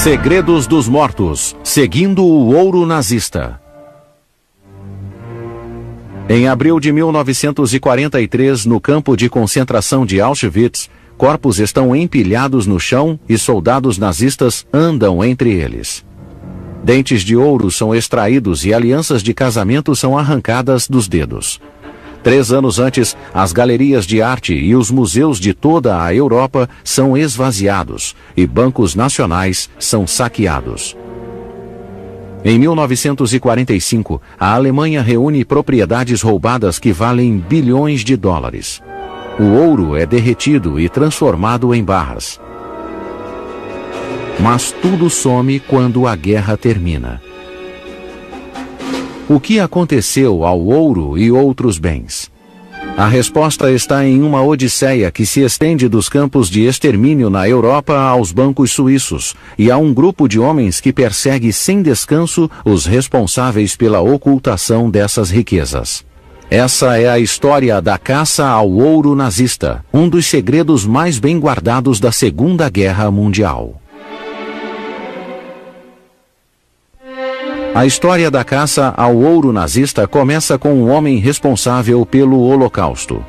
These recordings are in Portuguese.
Segredos dos Mortos, seguindo o ouro nazista. Em abril de 1943, no campo de concentração de Auschwitz, corpos estão empilhados no chão e soldados nazistas andam entre eles. Dentes de ouro são extraídos e alianças de casamento são arrancadas dos dedos. 3 anos antes, as galerias de arte e os museus de toda a Europa são esvaziados e bancos nacionais são saqueados. Em 1945, a Alemanha reúne propriedades roubadas que valem bilhões de dólares. O ouro é derretido e transformado em barras. Mas tudo some quando a guerra termina. O que aconteceu ao ouro e outros bens? A resposta está em uma odisseia que se estende dos campos de extermínio na Europa aos bancos suíços, e há um grupo de homens que persegue sem descanso os responsáveis pela ocultação dessas riquezas. Essa é a história da caça ao ouro nazista, um dos segredos mais bem guardados da Segunda Guerra Mundial. A história da caça ao ouro nazista começa com um homem responsável pelo Holocausto.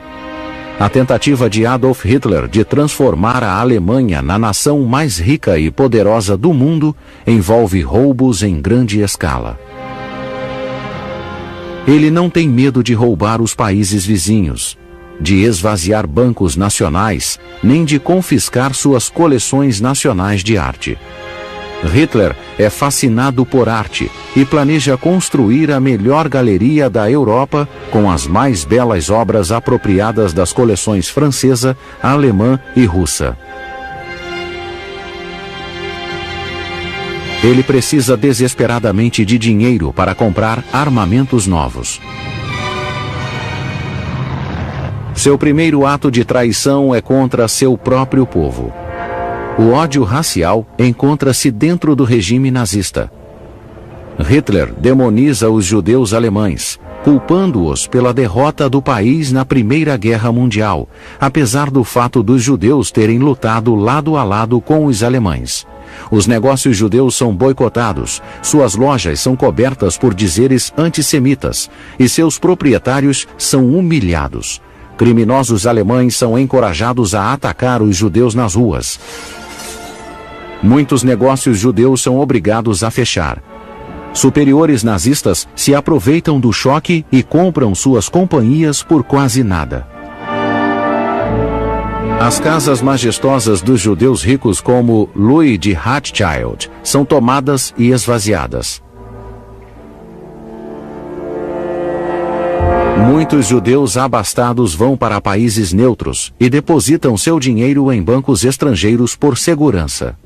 A tentativa de Adolf Hitler de transformar a Alemanha na nação mais rica e poderosa do mundo envolve roubos em grande escala. Ele não tem medo de roubar os países vizinhos, de esvaziar bancos nacionais, nem de confiscar suas coleções nacionais de arte. Hitler é fascinado por arte e planeja construir a melhor galeria da Europa com as mais belas obras apropriadas das coleções francesa, alemã e russa. Ele precisa desesperadamente de dinheiro para comprar armamentos novos. Seu primeiro ato de traição é contra seu próprio povo. O ódio racial encontra-se dentro do regime nazista. Hitler demoniza os judeus alemães, culpando-os pela derrota do país na Primeira Guerra Mundial, apesar do fato dos judeus terem lutado lado a lado com os alemães. Os negócios judeus são boicotados, suas lojas são cobertas por dizeres antissemitas e seus proprietários são humilhados. Criminosos alemães são encorajados a atacar os judeus nas ruas. Muitos negócios judeus são obrigados a fechar. Superiores nazistas se aproveitam do choque e compram suas companhias por quase nada. As casas majestosas dos judeus ricos como Louis de Rothschild são tomadas e esvaziadas. Muitos judeus abastados vão para países neutros e depositam seu dinheiro em bancos estrangeiros por segurança.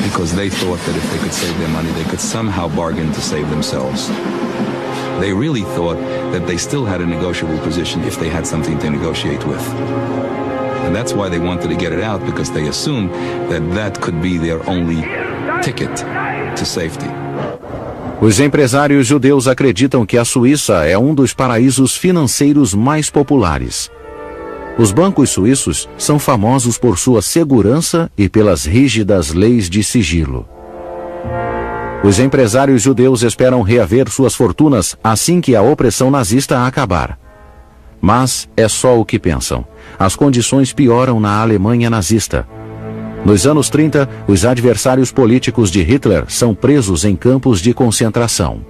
Because they thought that if they could save their money, they could somehow bargain to save themselves. They really thought that they still had a negotiable position if they had something to negotiate with. And that's why they wanted to get it out, because they assumed that that could be their only ticket to safety. Os empresários judeus acreditam que a Suíça é um dos paraísos financeiros mais populares. Os bancos suíços são famosos por sua segurança e pelas rígidas leis de sigilo. Os empresários judeus esperam reaver suas fortunas assim que a opressão nazista acabar. Mas é só o que pensam. As condições pioram na Alemanha nazista. Nos anos 30, os adversários políticos de Hitler são presos em campos de concentração.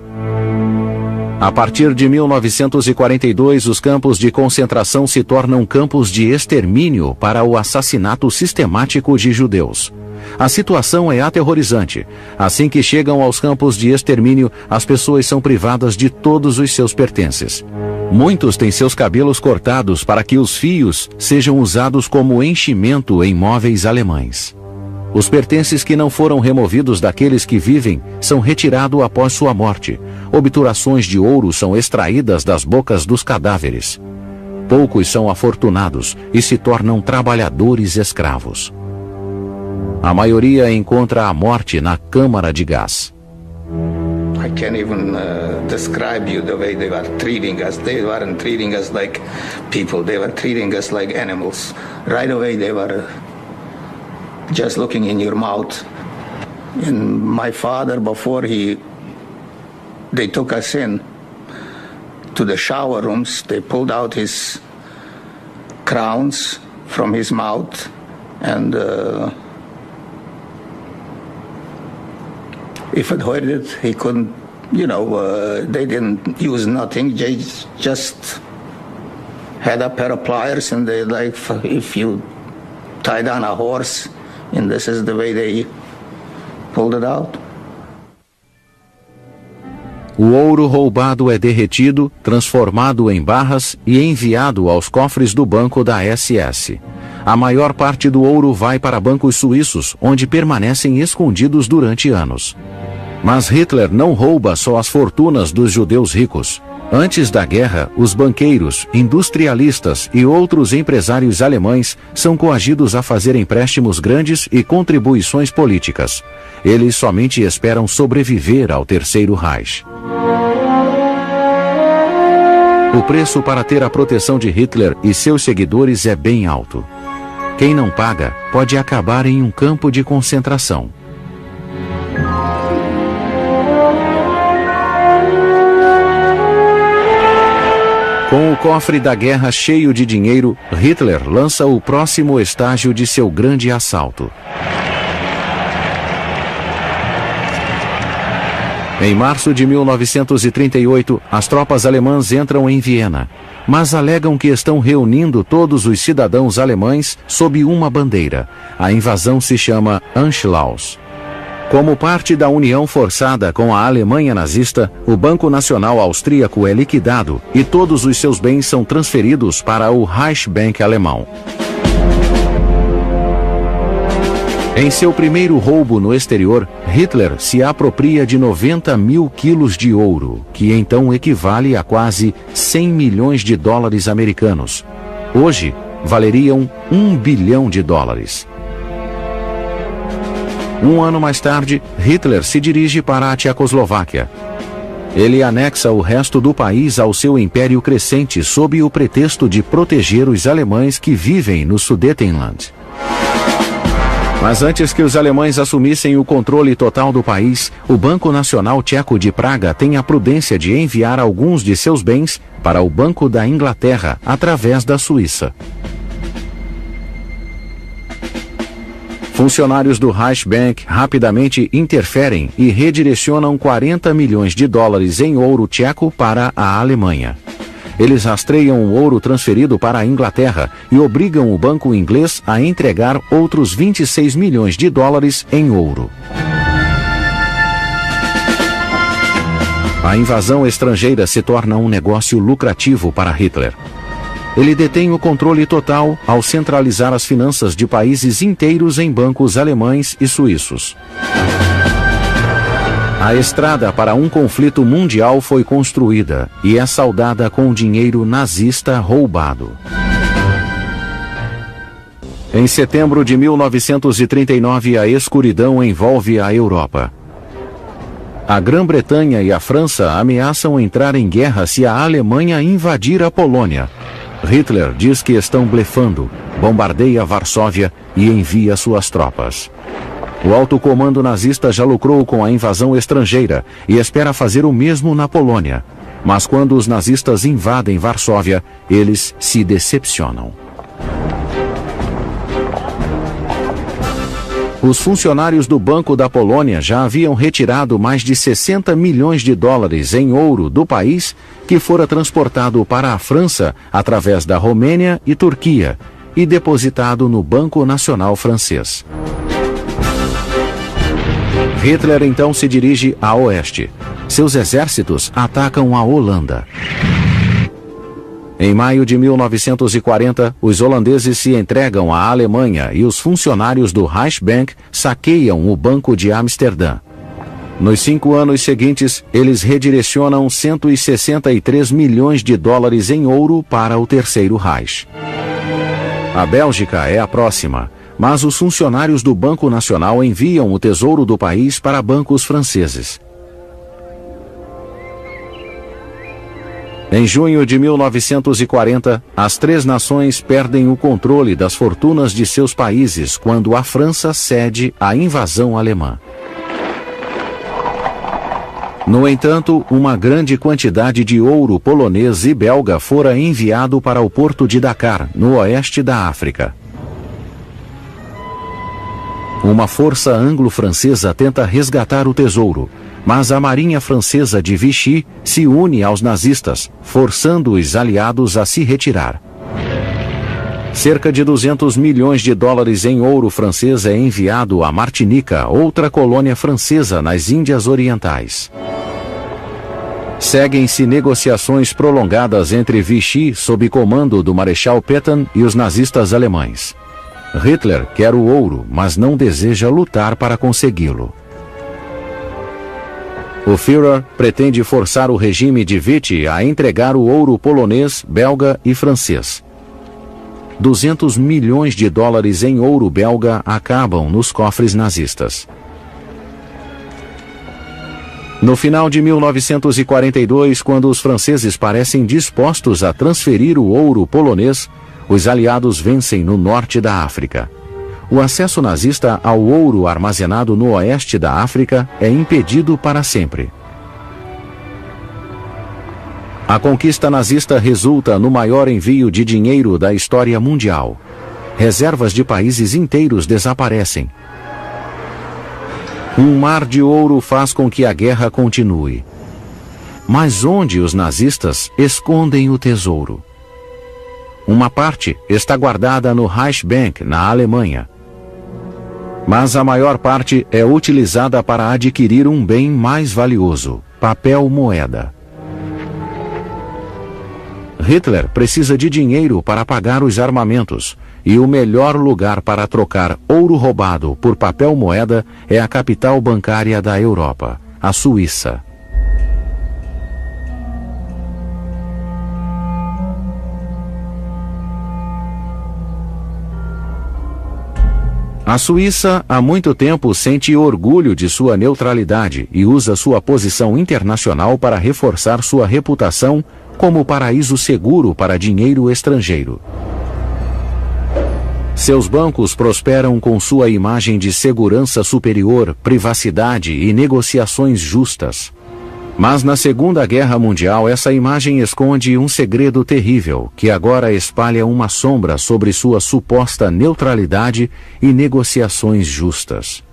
A partir de 1942, os campos de concentração se tornam campos de extermínio para o assassinato sistemático de judeus. A situação é aterrorizante. Assim que chegam aos campos de extermínio, as pessoas são privadas de todos os seus pertences. Muitos têm seus cabelos cortados para que os fios sejam usados como enchimento em móveis alemães. Os pertences que não foram removidos daqueles que vivem são retirados após sua morte. Obturações de ouro são extraídas das bocas dos cadáveres. Poucos são afortunados e se tornam trabalhadores escravos. A maioria encontra a morte na câmara de gás. I can't even describe you the way they were treating us. They weren't treating us like people. They were treating us like animals. Right away they were just looking in your mouth And my father, before they took us in to the shower rooms, they pulled out his crowns from his mouth, and if it hurt it, he couldn't, they didn't use nothing. They just had a pair of pliers, and they, like, if you tie down a horse, and this is the way they pulled it out. O ouro roubado é derretido, transformado em barras e enviado aos cofres do banco da SS. A maior parte do ouro vai para bancos suíços, onde permanecem escondidos durante anos. Mas Hitler não rouba só as fortunas dos judeus ricos. Antes da guerra, os banqueiros, industrialistas e outros empresários alemães são coagidos a fazer empréstimos grandes e contribuições políticas. Eles somente esperam sobreviver ao Terceiro Reich. O preço para ter a proteção de Hitler e seus seguidores é bem alto. Quem não paga pode acabar em um campo de concentração. Com o cofre da guerra cheio de dinheiro, Hitler lança o próximo estágio de seu grande assalto. Em março de 1938, as tropas alemãs entram em Viena, mas alegam que estão reunindo todos os cidadãos alemães sob uma bandeira. A invasão se chama Anschluss. Como parte da união forçada com a Alemanha nazista, o Banco Nacional Austríaco é liquidado e todos os seus bens são transferidos para o Reichsbank alemão. Em seu primeiro roubo no exterior, Hitler se apropria de 90 mil quilos de ouro, que então equivale a quase 100 milhões de dólares americanos. Hoje, valeriam $1 bilhão. Um ano mais tarde, Hitler se dirige para a Tchecoslováquia. Ele anexa o resto do país ao seu império crescente sob o pretexto de proteger os alemães que vivem no Sudetenland. Mas antes que os alemães assumissem o controle total do país, o Banco Nacional Tcheco de Praga tem a prudência de enviar alguns de seus bens para o Banco da Inglaterra através da Suíça. Funcionários do Reichsbank rapidamente interferem e redirecionam 40 milhões de dólares em ouro tcheco para a Alemanha. Eles rastreiam o ouro transferido para a Inglaterra e obrigam o banco inglês a entregar outros 26 milhões de dólares em ouro. A invasão estrangeira se torna um negócio lucrativo para Hitler. Ele detém o controle total ao centralizar as finanças de países inteiros em bancos alemães e suíços. A estrada para um conflito mundial foi construída e é saldada com dinheiro nazista roubado. Em setembro de 1939, a escuridão envolve a Europa. A Grã-Bretanha e a França ameaçam entrar em guerra se a Alemanha invadir a Polônia. Hitler diz que estão blefando, bombardeia Varsóvia e envia suas tropas. O alto comando nazista já lucrou com a invasão estrangeira e espera fazer o mesmo na Polônia. Mas quando os nazistas invadem Varsóvia, eles se decepcionam. Os funcionários do Banco da Polônia já haviam retirado mais de 60 milhões de dólares em ouro do país, que fora transportado para a França através da Romênia e Turquia e depositado no Banco Nacional Francês. Hitler então se dirige a oeste. Seus exércitos atacam a Holanda. Em maio de 1940, os holandeses se entregam à Alemanha e os funcionários do Reichsbank saqueiam o Banco de Amsterdã. Nos 5 anos seguintes, eles redirecionam 163 milhões de dólares em ouro para o Terceiro Reich. A Bélgica é a próxima, mas os funcionários do Banco Nacional enviam o tesouro do país para bancos franceses. Em junho de 1940, as 3 nações perdem o controle das fortunas de seus países quando a França cede à invasão alemã. No entanto, uma grande quantidade de ouro polonês e belga fora enviado para o porto de Dakar, no oeste da África. Uma força anglo-francesa tenta resgatar o tesouro, mas a marinha francesa de Vichy se une aos nazistas, forçando os aliados a se retirar. Cerca de 200 milhões de dólares em ouro francês é enviado a Martinica, outra colônia francesa nas Índias Orientais. Seguem-se negociações prolongadas entre Vichy, sob comando do Marechal Pétain, e os nazistas alemães. Hitler quer o ouro, mas não deseja lutar para consegui-lo. O Führer pretende forçar o regime de Vichy a entregar o ouro polonês, belga e francês. 200 milhões de dólares em ouro belga acabam nos cofres nazistas. No final de 1942, quando os franceses parecem dispostos a transferir o ouro polonês, os aliados vencem no norte da África. O acesso nazista ao ouro armazenado no oeste da África é impedido para sempre. A conquista nazista resulta no maior envio de dinheiro da história mundial. Reservas de países inteiros desaparecem. Um mar de ouro faz com que a guerra continue. Mas onde os nazistas escondem o tesouro? Uma parte está guardada no Reichsbank, na Alemanha. Mas a maior parte é utilizada para adquirir um bem mais valioso, papel moeda. Hitler precisa de dinheiro para pagar os armamentos, e o melhor lugar para trocar ouro roubado por papel moeda é a capital bancária da Europa, a Suíça. A Suíça há muito tempo sente orgulho de sua neutralidade e usa sua posição internacional para reforçar sua reputação como paraíso seguro para dinheiro estrangeiro. Seus bancos prosperam com sua imagem de segurança superior, privacidade e negociações justas. Mas na Segunda Guerra Mundial essa imagem esconde um segredo terrível, que agora espalha uma sombra sobre sua suposta neutralidade e negociações justas.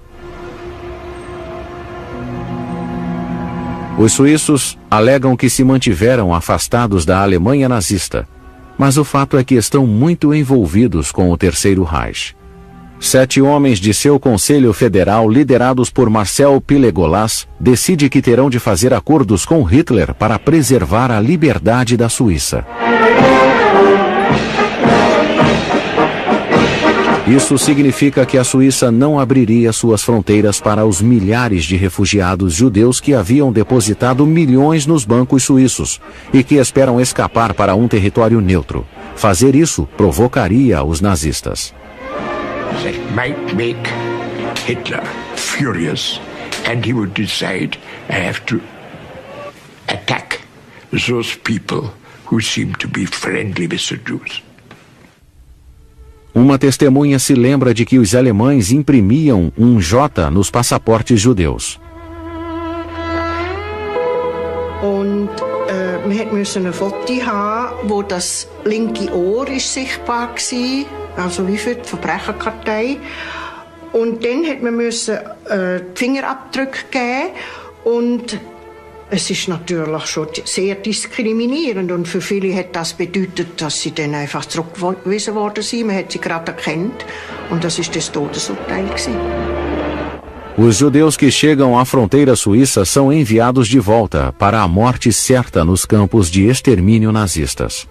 Os suíços alegam que se mantiveram afastados da Alemanha nazista, mas o fato é que estão muito envolvidos com o Terceiro Reich. 7 homens de seu Conselho Federal, liderados por Marcel Pilegolas, decidem que terão de fazer acordos com Hitler para preservar a liberdade da Suíça. Isso significa que a Suíça não abriria suas fronteiras para os milhares de refugiados judeus que haviam depositado milhões nos bancos suíços e que esperam escapar para um território neutro. Fazer isso provocaria os nazistas. That might make Hitler furious, and he would decide, I have to attack those people who seem to be friendly with the Jews. Uma testemunha se lembra de que os alemães imprimiam um J nos passaportes judeus. Und wir mussten ein Foto haben, wo das linke Ohr ist sichtbar war, also wie für die Verbrecherkartei. Und dann musste man die Fingerabdrücke geben und es ist natürlich schon sehr diskriminierend und für viele hat das bedeutet, dass sie dann einfach zurückgewiesen worden sind. Man hat sie gerade erkannt und das ist das Todesurteil gewesen. Os judeus que chegam à fronteira suíça são enviados de volta para a morte certa nos campos de extermínio nazistas.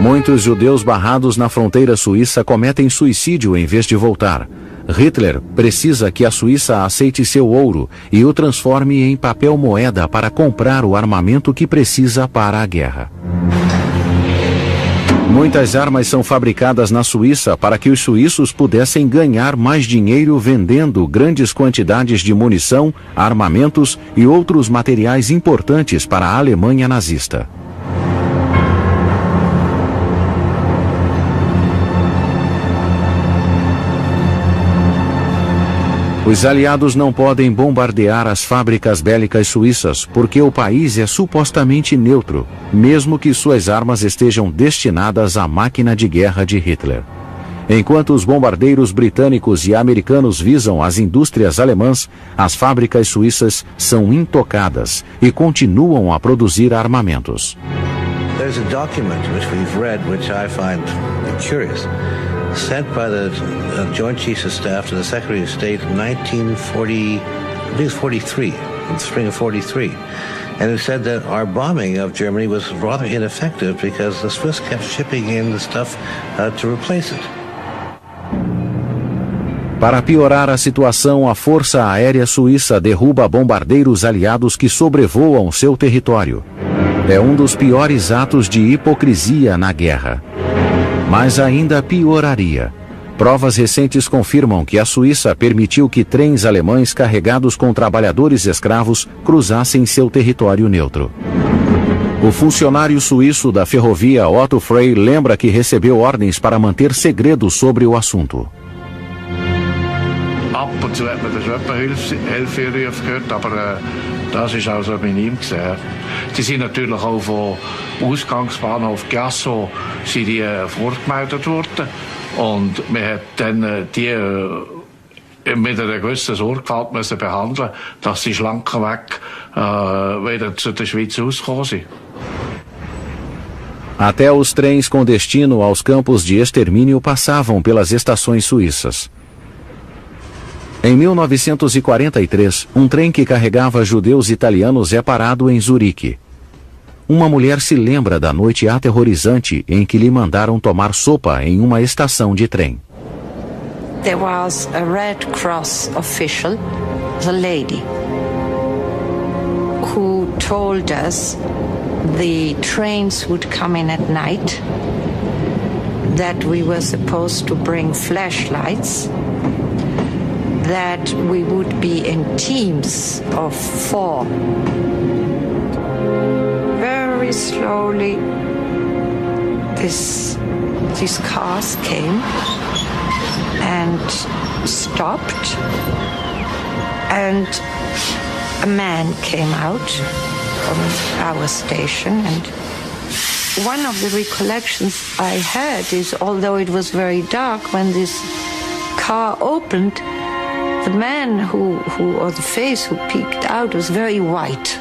Muitos judeus barrados na fronteira suíça cometem suicídio em vez de voltar. Hitler precisa que a Suíça aceite seu ouro e o transforme em papel moeda para comprar o armamento que precisa para a guerra. Muitas armas são fabricadas na Suíça para que os suíços pudessem ganhar mais dinheiro vendendo grandes quantidades de munição, armamentos e outros materiais importantes para a Alemanha nazista. Os aliados não podem bombardear as fábricas bélicas suíças porque o país é supostamente neutro, mesmo que suas armas estejam destinadas à máquina de guerra de Hitler. Enquanto os bombardeiros britânicos e americanos visam as indústrias alemãs, as fábricas suíças são intocadas e continuam a produzir armamentos. There's a document which we've read, which I find curious, sent by the Joint Chiefs of Staff to the Secretary of State in 1940, I think it's 43, in the spring of 43. And it said that our bombing of Germany was rather ineffective because the Swiss kept shipping in the stuff to replace it. Para piorar a situação, a Força Aérea Suíça derruba bombardeiros aliados que sobrevoam seu território. É um dos piores atos de hipocrisia na guerra. Mas ainda pioraria. Provas recentes confirmam que a Suíça permitiu que trens alemães carregados com trabalhadores escravos cruzassem seu território neutro. O funcionário suíço da ferrovia Otto Frey lembra que recebeu ordens para manter segredo sobre o assunto. Ab und zu hat man das Hilferuf gehört, aber das ist auch so minim gesehen. Die sind natürlich auch vom Ausgangsbahnhof Gasso vorgemeldet worden und man hat dann die mit einer gewissen Sorgfalt müssen behandeln, dass sie schlankenweg wieder zu der Schweiz ausgekommen sind. Até os trens com destino aos campos de extermínio passavam pelas estações suíças. Em 1943, um trem que carregava judeus italianos é parado em Zurique. Uma mulher se lembra da noite aterrorizante em que lhe mandaram tomar sopa em uma estação de trem. There was a Red Cross official, the lady, who told us the trains would come in at night, that we were supposed to bring flashlights, that we would be in teams of 4. Very slowly, these cars came and stopped, and a man came out from our station, and one of the recollections I had is, although it was very dark when this car opened, the man or the face who peeked out was very white.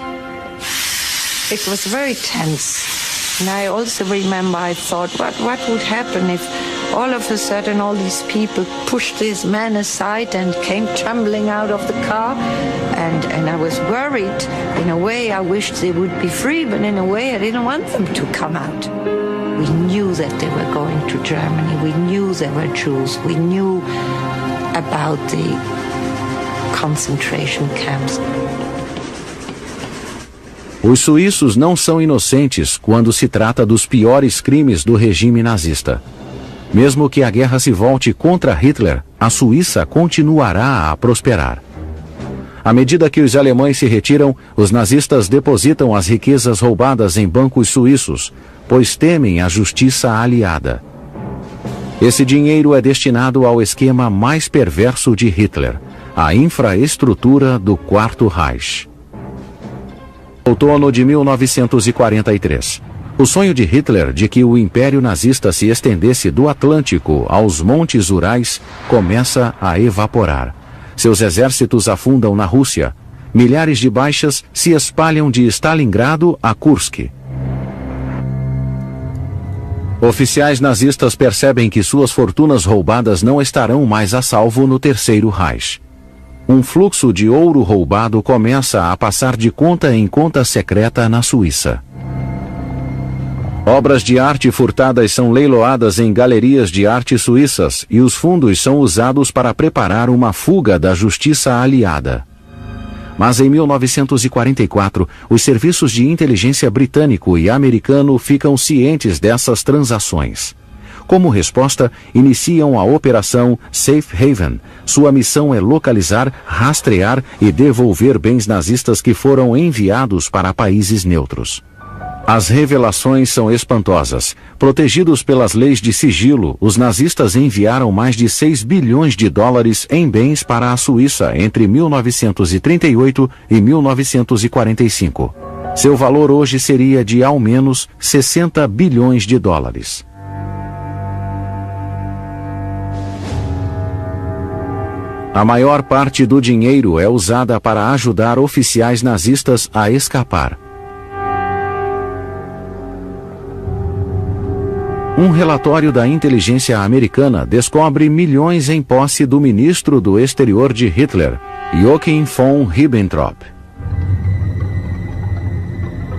It was very tense. And I also remember I thought, what would happen if all of a sudden all these people pushed this man aside and came tumbling out of the car? And I was worried. In a way, I wished they would be free, but in a way, I didn't want them to come out. We knew that they were going to Germany. We knew they were Jews. We knew about the concentration camps. Os suíços não são inocentes quando se trata dos piores crimes do regime nazista. Mesmo que a guerra se volte contra Hitler, a Suíça continuará a prosperar. À medida que os alemães se retiram, os nazistas depositam as riquezas roubadas em bancos suíços, pois temem a justiça aliada. Esse dinheiro é destinado ao esquema mais perverso de Hitler, a infraestrutura do Quarto Reich. Outono de 1943. O sonho de Hitler de que o Império Nazista se estendesse do Atlântico aos Montes Urais começa a evaporar. Seus exércitos afundam na Rússia. Milhares de baixas se espalham de Stalingrado a Kursk. Oficiais nazistas percebem que suas fortunas roubadas não estarão mais a salvo no Terceiro Reich. Um fluxo de ouro roubado começa a passar de conta em conta secreta na Suíça. Obras de arte furtadas são leiloadas em galerias de arte suíças e os fundos são usados para preparar uma fuga da justiça aliada. Mas em 1944, os serviços de inteligência britânico e americano ficam cientes dessas transações. Como resposta, iniciam a Operação Safe Haven. Sua missão é localizar, rastrear e devolver bens nazistas que foram enviados para países neutros. As revelações são espantosas. Protegidos pelas leis de sigilo, os nazistas enviaram mais de 6 bilhões de dólares em bens para a Suíça entre 1938 e 1945. Seu valor hoje seria de ao menos 60 bilhões de dólares. A maior parte do dinheiro é usada para ajudar oficiais nazistas a escapar. Um relatório da inteligência americana descobre milhões em posse do ministro do exterior de Hitler, Joachim von Ribbentrop.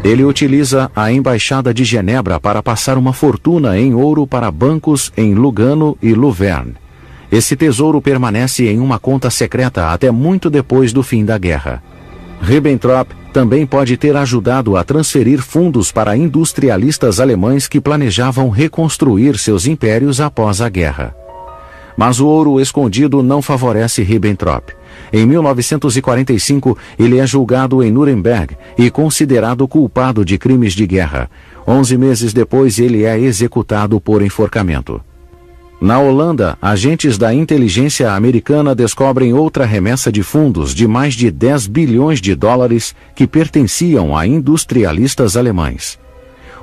Ele utiliza a Embaixada de Genebra para passar uma fortuna em ouro para bancos em Lugano e Luverne. Esse tesouro permanece em uma conta secreta até muito depois do fim da guerra. Ribbentrop também pode ter ajudado a transferir fundos para industrialistas alemães que planejavam reconstruir seus impérios após a guerra. Mas o ouro escondido não favorece Ribbentrop. Em 1945, ele é julgado em Nuremberg e considerado culpado de crimes de guerra. 11 meses depois, ele é executado por enforcamento. Na Holanda, agentes da inteligência americana descobrem outra remessa de fundos de mais de 10 bilhões de dólares que pertenciam a industrialistas alemães.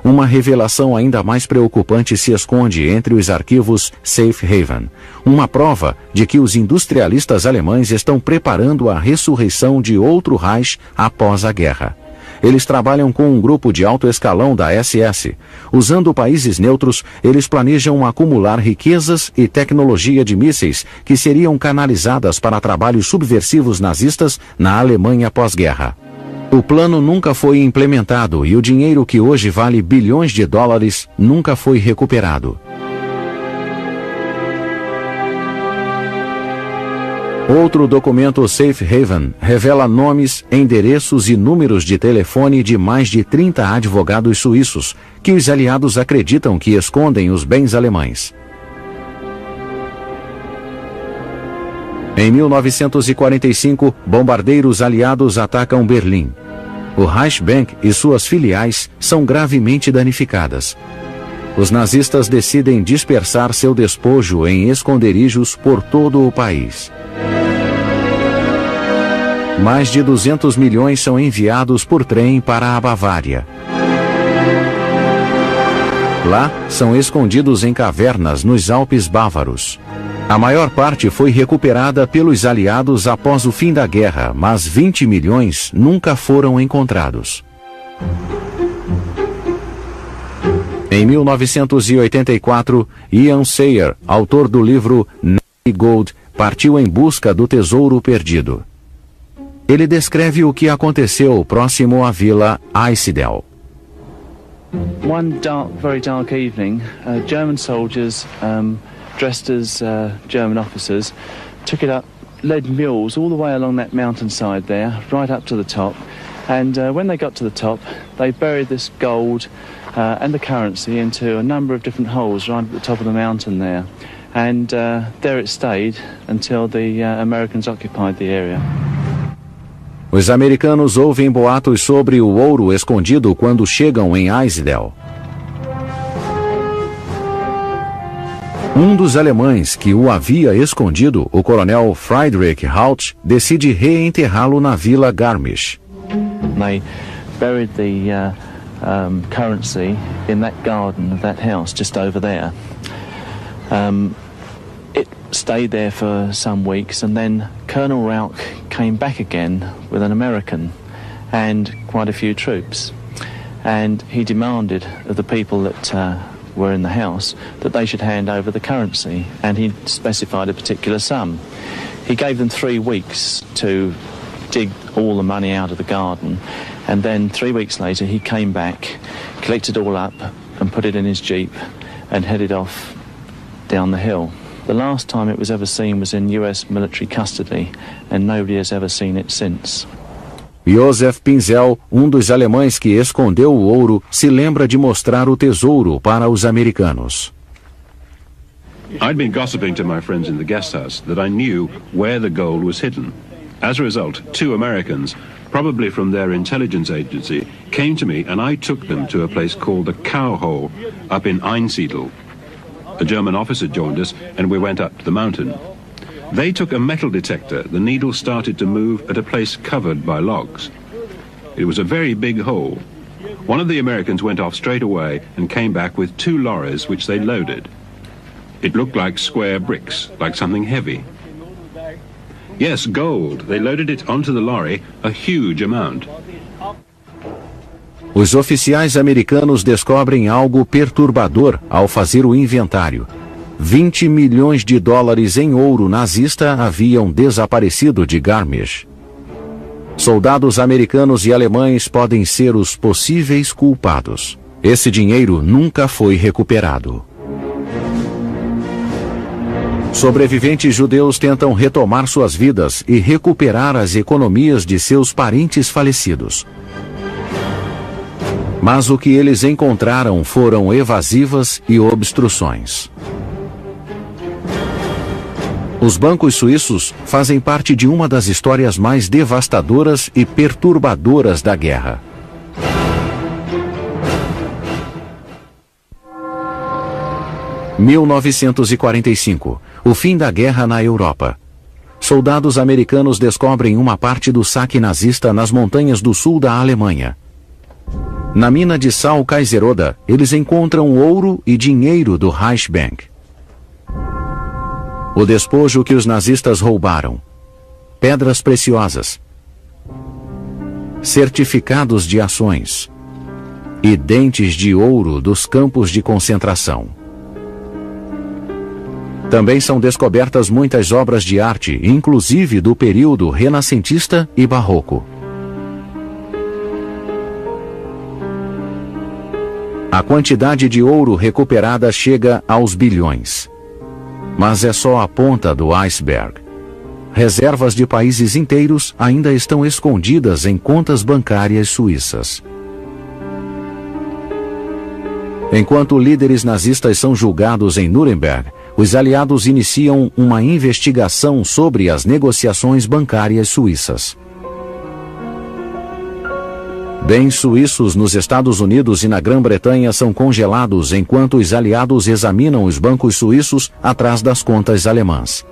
Uma revelação ainda mais preocupante se esconde entre os arquivos Safe Haven, uma prova de que os industrialistas alemães estão preparando a ressurreição de outro Reich após a guerra. Eles trabalham com um grupo de alto escalão da SS. Usando países neutros, eles planejam acumular riquezas e tecnologia de mísseis que seriam canalizadas para trabalhos subversivos nazistas na Alemanha pós-guerra. O plano nunca foi implementado e o dinheiro que hoje vale bilhões de dólares nunca foi recuperado. Outro documento Safe Haven revela nomes, endereços e números de telefone de mais de 30 advogados suíços, que os aliados acreditam que escondem os bens alemães. Em 1945, bombardeiros aliados atacam Berlim. O Reichsbank e suas filiais são gravemente danificadas. Os nazistas decidem dispersar seu despojo em esconderijos por todo o país. Mais de 200 milhões são enviados por trem para a Bavária. Lá, são escondidos em cavernas nos Alpes bávaros. A maior parte foi recuperada pelos aliados após o fim da guerra, mas 20 milhões nunca foram encontrados. Em 1984, Ian Sayer, autor do livro Navy Gold, partiu em busca do tesouro perdido. Ele descreve o que aconteceu próximo à vila Eisidel. One very dark evening, German soldiers, dressed as German officers, took it up, led mules all the way along that mountainside there, right up to the top. And when they got to the top, they buried this gold and the currency into a number of different holes right at the top of the mountain there. And there it stayed until the Americans occupied the area. Os americanos ouvem boatos sobre o ouro escondido quando chegam em Eisidel. Um dos alemães que o havia escondido, o coronel Friedrich Haut, decide reenterrá-lo na vila Garmisch. They buried the currency in that garden of that house just over there. It stayed there for some weeks, and then Colonel Rauch came back again with an American and quite a few troops. And he demanded of the people that were in the house that they should hand over the currency, and he specified a particular sum. He gave them 3 weeks to dig all the money out of the garden, and then 3 weeks later he came back, collected it all up and put it in his jeep and headed off down the hill. The last time it was ever seen was in US military custody, and nobody has ever seen it since. Josef Pinzel, um dos alemães que escondeu o ouro, se lembra de mostrar o tesouro para os americanos. I'd been gossiping to my friends in the guest house that I knew where the gold was hidden. As a result, 2 Americans, probably from their intelligence agency, came to me and I took them to a place called the Cow Hole up in Einsiedel. A German officer joined us and we went up the mountain. They took a metal detector. The needle started to move at a place covered by logs. It was a very big hole. One of the Americans went off straight away and came back with 2 lorries which they loaded. It looked like square bricks, like something heavy. Yes, gold. They loaded it onto the lorry, a huge amount. Os oficiais americanos descobrem algo perturbador ao fazer o inventário. 20 milhões de dólares em ouro nazista haviam desaparecido de Garmisch. Soldados americanos e alemães podem ser os possíveis culpados. Esse dinheiro nunca foi recuperado. Sobreviventes judeus tentam retomar suas vidas e recuperar as economias de seus parentes falecidos. Mas o que eles encontraram foram evasivas e obstruções. Os bancos suíços fazem parte de uma das histórias mais devastadoras e perturbadoras da guerra. Em 1945, o fim da guerra na Europa. Soldados americanos descobrem uma parte do saque nazista nas montanhas do sul da Alemanha. Na mina de sal Kaiseroda, eles encontram ouro e dinheiro do Reichsbank. O despojo que os nazistas roubaram: pedras preciosas, certificados de ações e dentes de ouro dos campos de concentração. Também são descobertas muitas obras de arte, inclusive do período renascentista e barroco. A quantidade de ouro recuperada chega aos bilhões. Mas é só a ponta do iceberg. Reservas de países inteiros ainda estão escondidas em contas bancárias suíças. Enquanto líderes nazistas são julgados em Nuremberg, os aliados iniciam uma investigação sobre as negociações bancárias suíças. Bens suíços nos Estados Unidos e na Grã-Bretanha são congelados enquanto os aliados examinam os bancos suíços atrás das contas alemãs.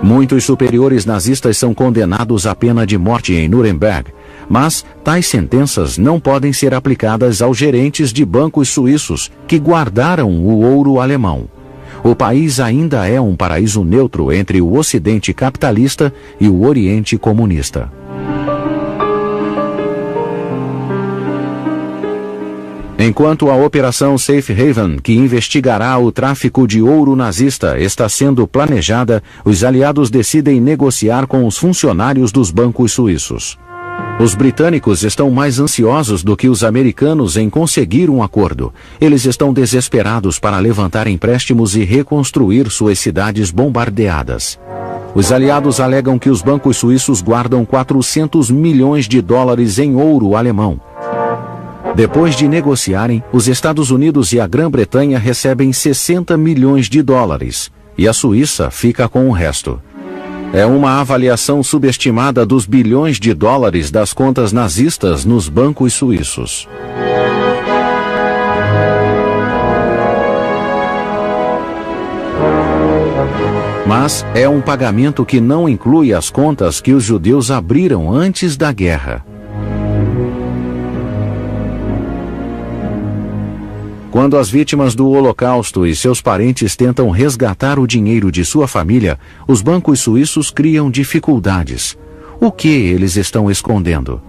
Muitos superiores nazistas são condenados à pena de morte em Nuremberg, mas tais sentenças não podem ser aplicadas aos gerentes de bancos suíços que guardaram o ouro alemão. O país ainda é um paraíso neutro entre o Ocidente capitalista e o Oriente comunista. Enquanto a Operação Safe Haven, que investigará o tráfico de ouro nazista, está sendo planejada, os aliados decidem negociar com os funcionários dos bancos suíços. Os britânicos estão mais ansiosos do que os americanos em conseguir um acordo. Eles estão desesperados para levantar empréstimos e reconstruir suas cidades bombardeadas. Os aliados alegam que os bancos suíços guardam 400 milhões de dólares em ouro alemão. Depois de negociarem, os Estados Unidos e a Grã-Bretanha recebem 60 milhões de dólares, e a Suíça fica com o resto. É uma avaliação subestimada dos bilhões de dólares das contas nazistas nos bancos suíços. Mas é um pagamento que não inclui as contas que os judeus abriram antes da guerra. Quando as vítimas do Holocausto e seus parentes tentam resgatar o dinheiro de sua família, os bancos suíços criam dificuldades. O que eles estão escondendo?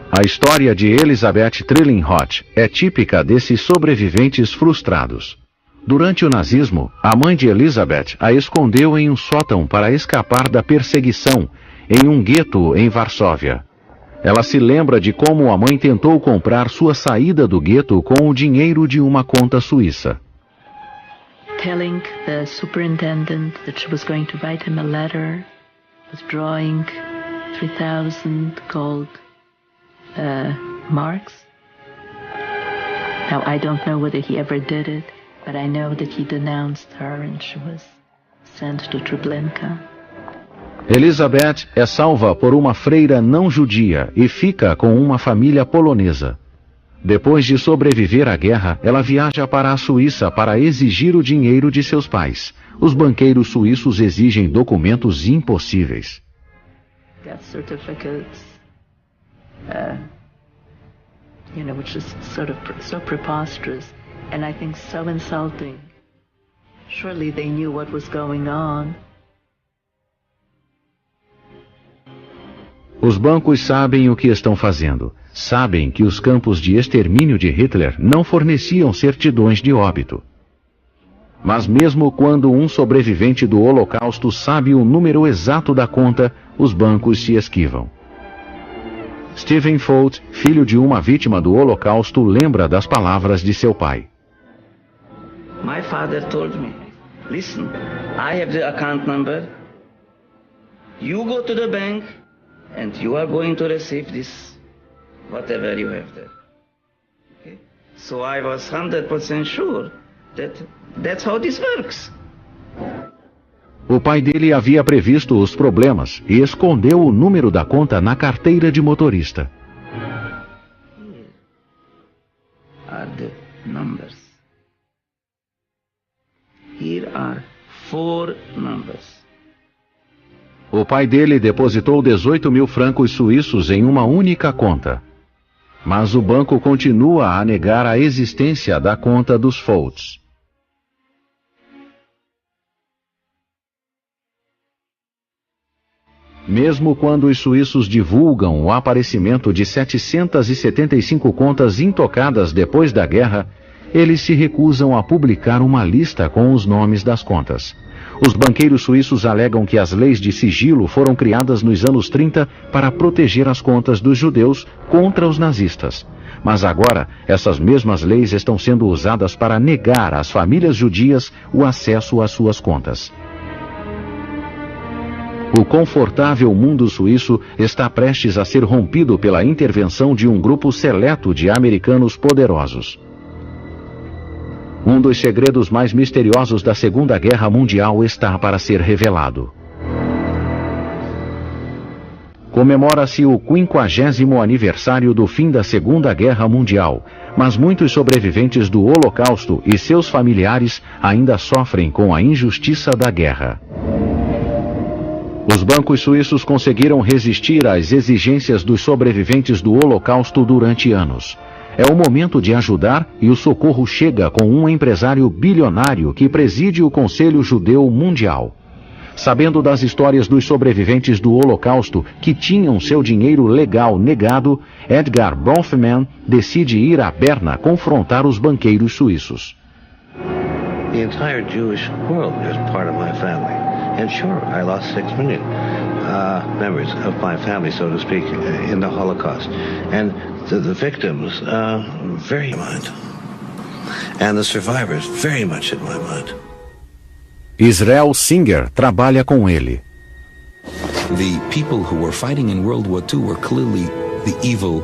A história de Elisabeth Trilling-Hoth é típica desses sobreviventes frustrados. Durante o nazismo, a mãe de Elisabeth a escondeu em um sótão para escapar da perseguição em um gueto em Varsóvia. Ela se lembra de como a mãe tentou comprar sua saída do gueto com o dinheiro de uma conta suíça. Telling the superintendent that she was going to write him a letter, was drawing 3,000 gold marks. Now I don't know whether he ever did it. But I know that he denounced her and she was sent to Treblinka. Elizabeth é salva por uma freira não judia e fica com uma família polonesa. Depois de sobreviver à guerra, ela viaja para a Suíça para exigir o dinheiro de seus pais. Os banqueiros suíços exigem documentos impossíveis. Death certificates, which is sort of so preposterous and I think so insulting. Surely they knew what was going on. Os bancos sabem o que estão fazendo. Sabem que os campos de extermínio de Hitler não forneciam certidões de óbito. Mas mesmo quando um sobrevivente do Holocausto sabe o número exato da conta, os bancos se esquivam. Stephen Folt, filho de uma vítima do Holocausto, lembra das palavras de seu pai. My father told me, listen, I have the account number. You go to the bank and you are going to receive this, whatever you have there. Okay? So I was 100% sure that that's how this works. O pai dele havia previsto os problemas e escondeu o número da conta na carteira de motorista. Here are the numbers. Here are 4 numbers. O pai dele depositou 18 mil francos suíços em uma única conta. Mas o banco continua a negar a existência da conta dos Foltz. Mesmo quando os suíços divulgam o aparecimento de 775 contas intocadas depois da guerra, eles se recusam a publicar uma lista com os nomes das contas. Os banqueiros suíços alegam que as leis de sigilo foram criadas nos anos 30 para proteger as contas dos judeus contra os nazistas. Mas agora, essas mesmas leis estão sendo usadas para negar às famílias judias o acesso às suas contas. O confortável mundo suíço está prestes a ser rompido pela intervenção de um grupo seleto de americanos poderosos. Um dos segredos mais misteriosos da Segunda Guerra Mundial está para ser revelado. Comemora-se o 50º aniversário do fim da Segunda Guerra Mundial, mas muitos sobreviventes do Holocausto e seus familiares ainda sofrem com a injustiça da guerra. Os bancos suíços conseguiram resistir às exigências dos sobreviventes do Holocausto durante anos. É o momento de ajudar e o socorro chega com um empresário bilionário que preside o Conselho Judeu Mundial. Sabendo das histórias dos sobreviventes do Holocausto que tinham seu dinheiro legal negado, Edgar Bronfman decide ir a Berna confrontar os banqueiros suíços. The entire Jewish world is part of my family. And sure, I lost 6 million members of my family, so to speak, in the Holocaust. And the victims, very in my mind. And the survivors, very much in my mind. Israel Singer trabalha com ele. The people who were fighting in World War II were clearly the evil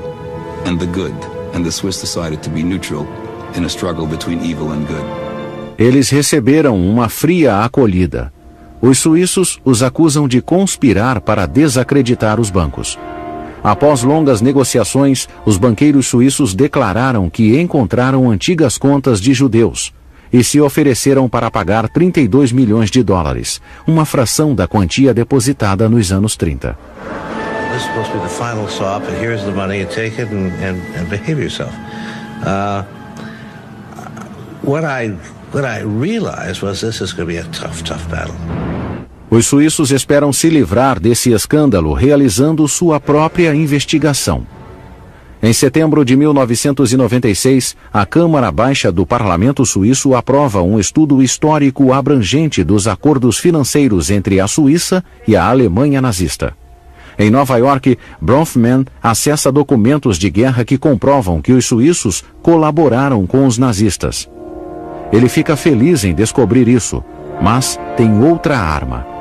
and the good, and the Swiss decided to be neutral in a struggle between evil and good. Eles receberam uma fria acolhida. Os suíços os acusam de conspirar para desacreditar os bancos. Após longas negociações, os banqueiros suíços declararam que encontraram antigas contas de judeus e se ofereceram para pagar 32 milhões de dólares, uma fração da quantia depositada nos anos 30. This is supposed to be the final stop, and here's the money, you take it and behave yourself. What I realized was this is going to be a tough battle. Os suíços esperam se livrar desse escândalo realizando sua própria investigação. Em setembro de 1996, a Câmara Baixa do Parlamento Suíço aprova um estudo histórico abrangente dos acordos financeiros entre a Suíça e a Alemanha nazista. Em Nova York, Bronfman acessa documentos de guerra que comprovam que os suíços colaboraram com os nazistas. Ele fica feliz em descobrir isso, mas tem outra arma.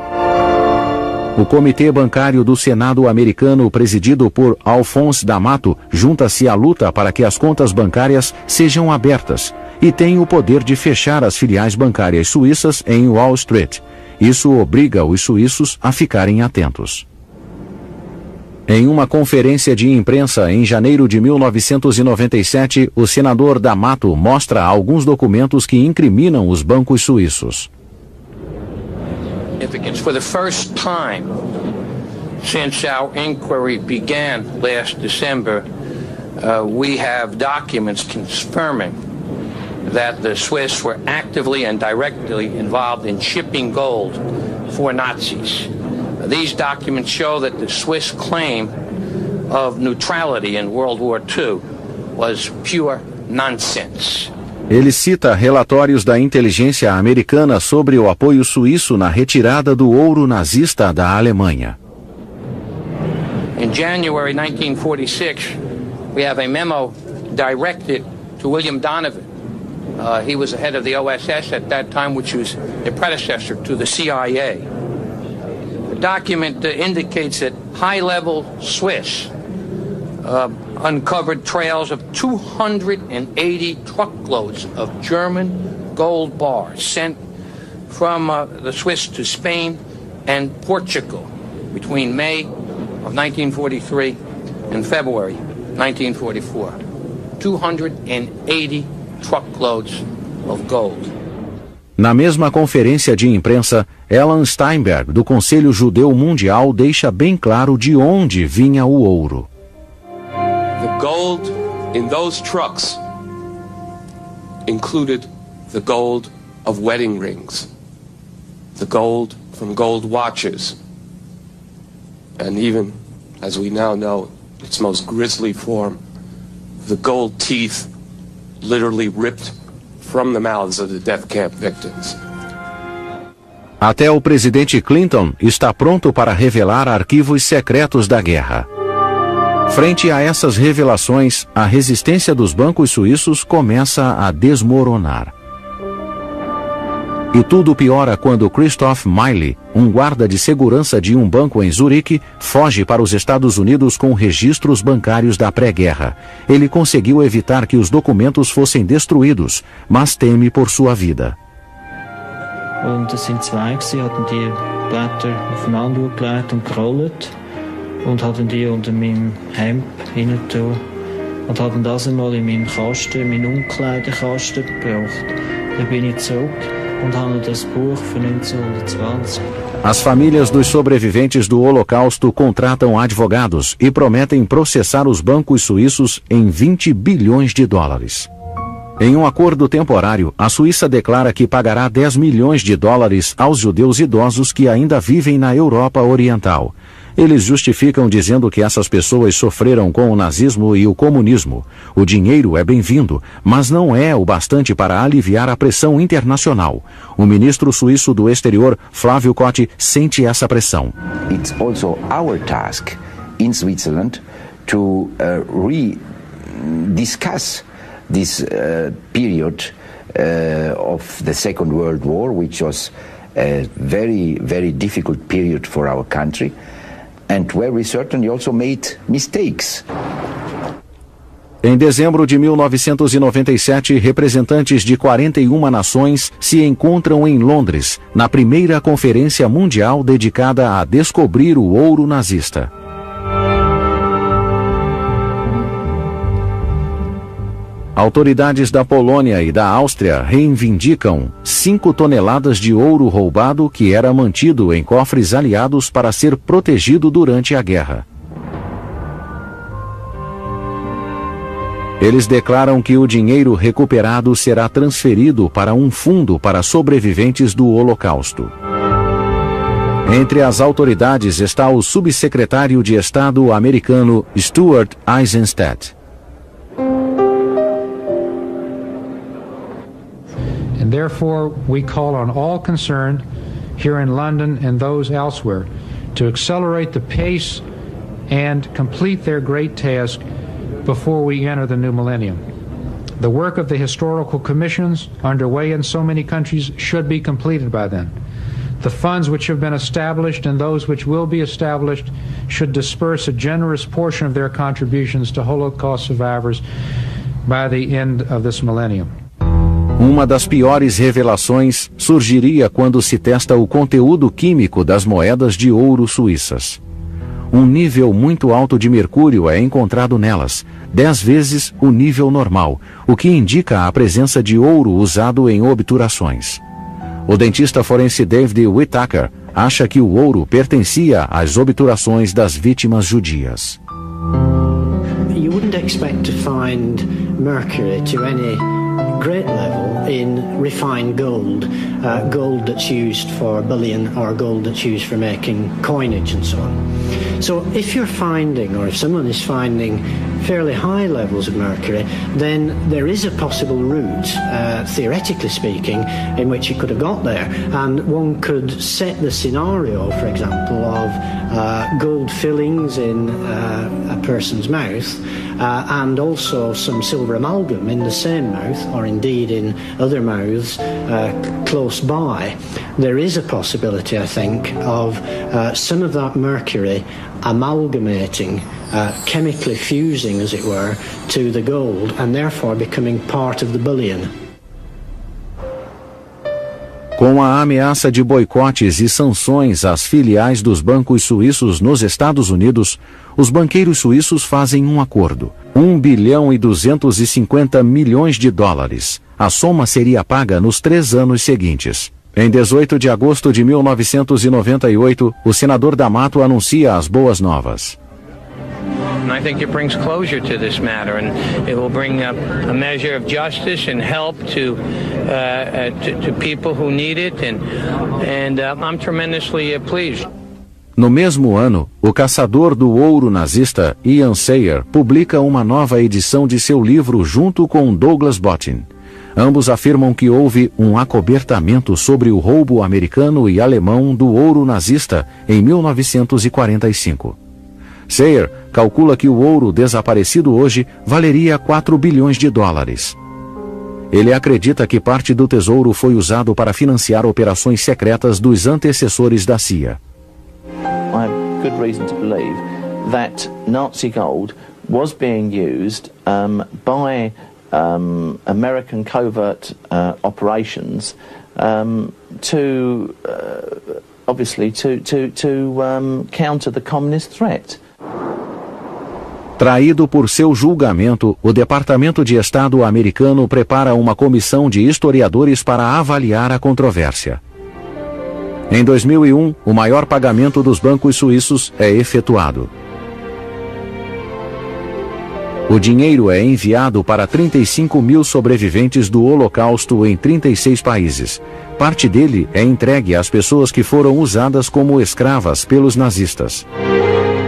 O Comitê Bancário do Senado americano, presidido por Alphonse D'Amato, junta-se à luta para que as contas bancárias sejam abertas e tem o poder de fechar as filiais bancárias suíças em Wall Street. Isso obriga os suíços a ficarem atentos. Em uma conferência de imprensa em janeiro de 1997, o senador D'Amato mostra alguns documentos que incriminam os bancos suíços. For the first time since our inquiry began last December, we have documents confirming that the Swiss were actively and directly involved in shipping gold for Nazis. These documents show that the Swiss claim of neutrality in World War II was pure nonsense. Ele cita relatórios da inteligência americana sobre o apoio suíço na retirada do ouro nazista da Alemanha. In January 1946, we have a memo directed to William Donovan. He was the head of the OSS at that time, which was the predecessor to the CIA. The document indicates that high-level Swiss uncovered trails of 280 truckloads of German gold bars sent from the Swiss to Spain and Portugal between May of 1943 and February 1944. 280 truckloads of gold. Na mesma conferência de imprensa, Alan Steinberg, do Conselho Judeu Mundial, deixa bem claro de onde vinha o ouro. The gold in those trucks included the gold of wedding rings, the gold from gold watches, and even, as we now know, its most grisly form, the gold teeth literally ripped from the mouths of the death camp victims. Até o presidente Clinton está pronto para revelar arquivos secretos da guerra. Frente a essas revelações, a resistência dos bancos suíços começa a desmoronar. E tudo piora quando Christoph Miley, um guarda de segurança de um banco em Zurique, foge para os Estados Unidos com registros bancários da pré-guerra. Ele conseguiu evitar que os documentos fossem destruídos, mas teme por sua vida. Und es sind zwei, sie hatten die Blätter aufeinander gelegt und gerollt und hatten die unter meinem Hemd hinein und hatten das einmal in meinen Kasten, in meinen Umkleidekasten gebracht. Dann bin ich zurück und habe das Buch von 1920. As famílias dos sobreviventes do Holocausto contratam advogados e prometem processar os bancos suíços em 20 bilhões de dólares. Em um acordo temporário, a Suíça declara que pagará 10 milhões de dólares aos judeus idosos que ainda vivem na Europa Oriental. Eles justificam dizendo que essas pessoas sofreram com o nazismo e o comunismo. O dinheiro é bem-vindo, mas não é o bastante para aliviar a pressão internacional. O ministro suíço do exterior, Flávio Cotti, sente essa pressão. It's also our task in Switzerland to discuss this period of the Second World War, which was a very, very difficult period for our country, and where we certainly also made mistakes. Em dezembro de 1997, representantes de 41 nações se encontram em Londres, na primeira conferência mundial dedicada a descobrir o ouro nazista. Autoridades da Polônia e da Áustria reivindicam 5 toneladas de ouro roubado que era mantido em cofres aliados para ser protegido durante a guerra. Eles declaram que o dinheiro recuperado será transferido para um fundo para sobreviventes do Holocausto. Entre as autoridades está o subsecretário de Estado americano Stuart Eizenstat. And therefore, we call on all concerned here in London and those elsewhere to accelerate the pace and complete their great task before we enter the new millennium. The work of the historical commissions underway in so many countries should be completed by then. The funds which have been established and those which will be established should disperse a generous portion of their contributions to Holocaust survivors by the end of this millennium. Uma das piores revelações surgiria quando se testa o conteúdo químico das moedas de ouro suíças. Um nível muito alto de mercúrio é encontrado nelas, 10 vezes o nível normal, o que indica a presença de ouro usado em obturações. O dentista forense David Whittaker acha que o ouro pertencia às obturações das vítimas judias. You wouldn't expect to find mercury to any great level in refined gold, gold that's used for bullion or gold that's used for making coinage and so on. So if you're finding, or if someone is finding fairly high levels of mercury, then there is a possible route, theoretically speaking, in which it could have got there. And one could set the scenario, for example, of gold fillings in a person's mouth, and also some silver amalgam in the same mouth, or indeed in other mouths close by. There is a possibility, I think, of some of that mercury amalgamating, chemically fusing, as it were, to the gold, and therefore becoming part of the bullion. Com a ameaça de boicotes e sanções às filiais dos bancos suíços nos Estados Unidos, os banqueiros suíços fazem um acordo. 1 bilhão e 250 milhões de dólares. A soma seria paga nos 3 anos seguintes. Em 18 de agosto de 1998, o senador D'Amato anuncia as boas novas. And I think it brings closure to this matter, and it will bring a measure of justice and help to people who need it, and I'm tremendously pleased. No mesmo ano, o caçador do ouro nazista Ian Sayer publica uma nova edição de seu livro junto com Douglas Bottin. Ambos afirmam que houve um acobertamento sobre o roubo americano e alemão do ouro nazista em 1945. Sayer calcula que o ouro desaparecido hoje valeria 4 bilhões de dólares. Ele acredita que parte do tesouro foi usado para financiar operações secretas dos antecessores da CIA. I have good reason to believe that Nazi gold was being used by American covert operations to obviously to counter the communist threat. Traído por seu julgamento, o Departamento de Estado americano prepara uma comissão de historiadores para avaliar a controvérsia. Em 2001, o maior pagamento dos bancos suíços é efetuado. O dinheiro é enviado para 35 mil sobreviventes do Holocausto em 36 países. Parte dele é entregue às pessoas que foram usadas como escravas pelos nazistas.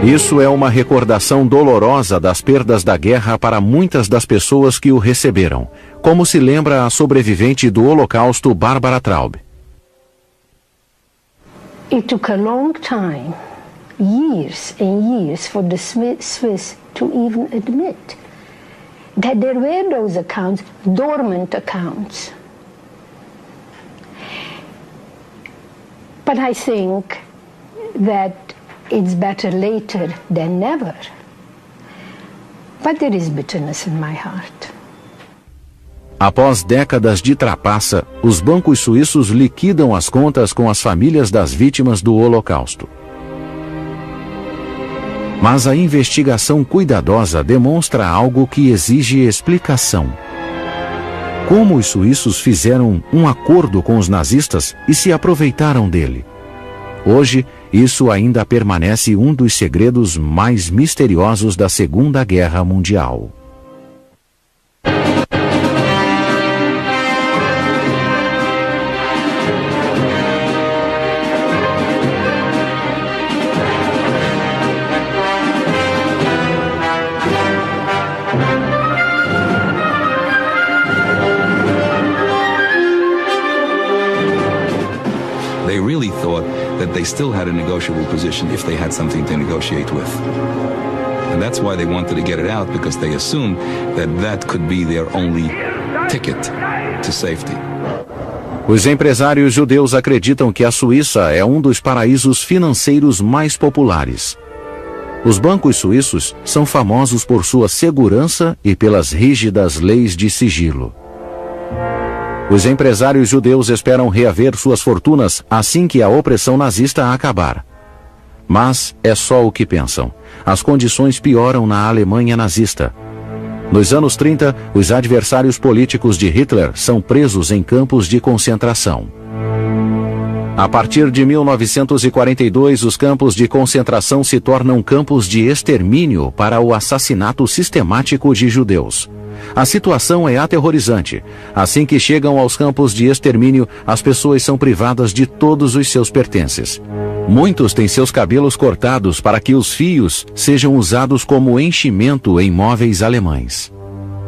Isso é uma recordação dolorosa das perdas da guerra para muitas das pessoas que o receberam, como se lembra a sobrevivente do Holocausto Barbara Traub. It took a long time, years and years, for the Swiss to even admit that there were those accounts, dormant accounts. But I think that it's better later than never. But there is bitterness in my heart. Após décadas de trapaça, os bancos suíços liquidam as contas com as famílias das vítimas do Holocausto. Mas a investigação cuidadosa demonstra algo que exige explicação. Como os suíços fizeram um acordo com os nazistas e se aproveitaram dele? Hoje, isso ainda permanece um dos segredos mais misteriosos da Segunda Guerra Mundial. They really thought that they still had a negotiable position if they had something to negotiate with. And that's why they wanted to get it out, because they assumed that that could be their only ticket to safety. Os empresários judeus acreditam que a Suíça é um dos paraísos financeiros mais populares. Os bancos suíços são famosos por sua segurança e pelas rígidas leis de sigilo. Os empresários judeus esperam reaver suas fortunas assim que a opressão nazista acabar. Mas é só o que pensam. As condições pioram na Alemanha nazista. Nos anos 30, os adversários políticos de Hitler são presos em campos de concentração. A partir de 1942, os campos de concentração se tornam campos de extermínio para o assassinato sistemático de judeus. A situação é aterrorizante. Assim que chegam aos campos de extermínio, as pessoas são privadas de todos os seus pertences. Muitos têm seus cabelos cortados para que os fios sejam usados como enchimento em móveis alemães.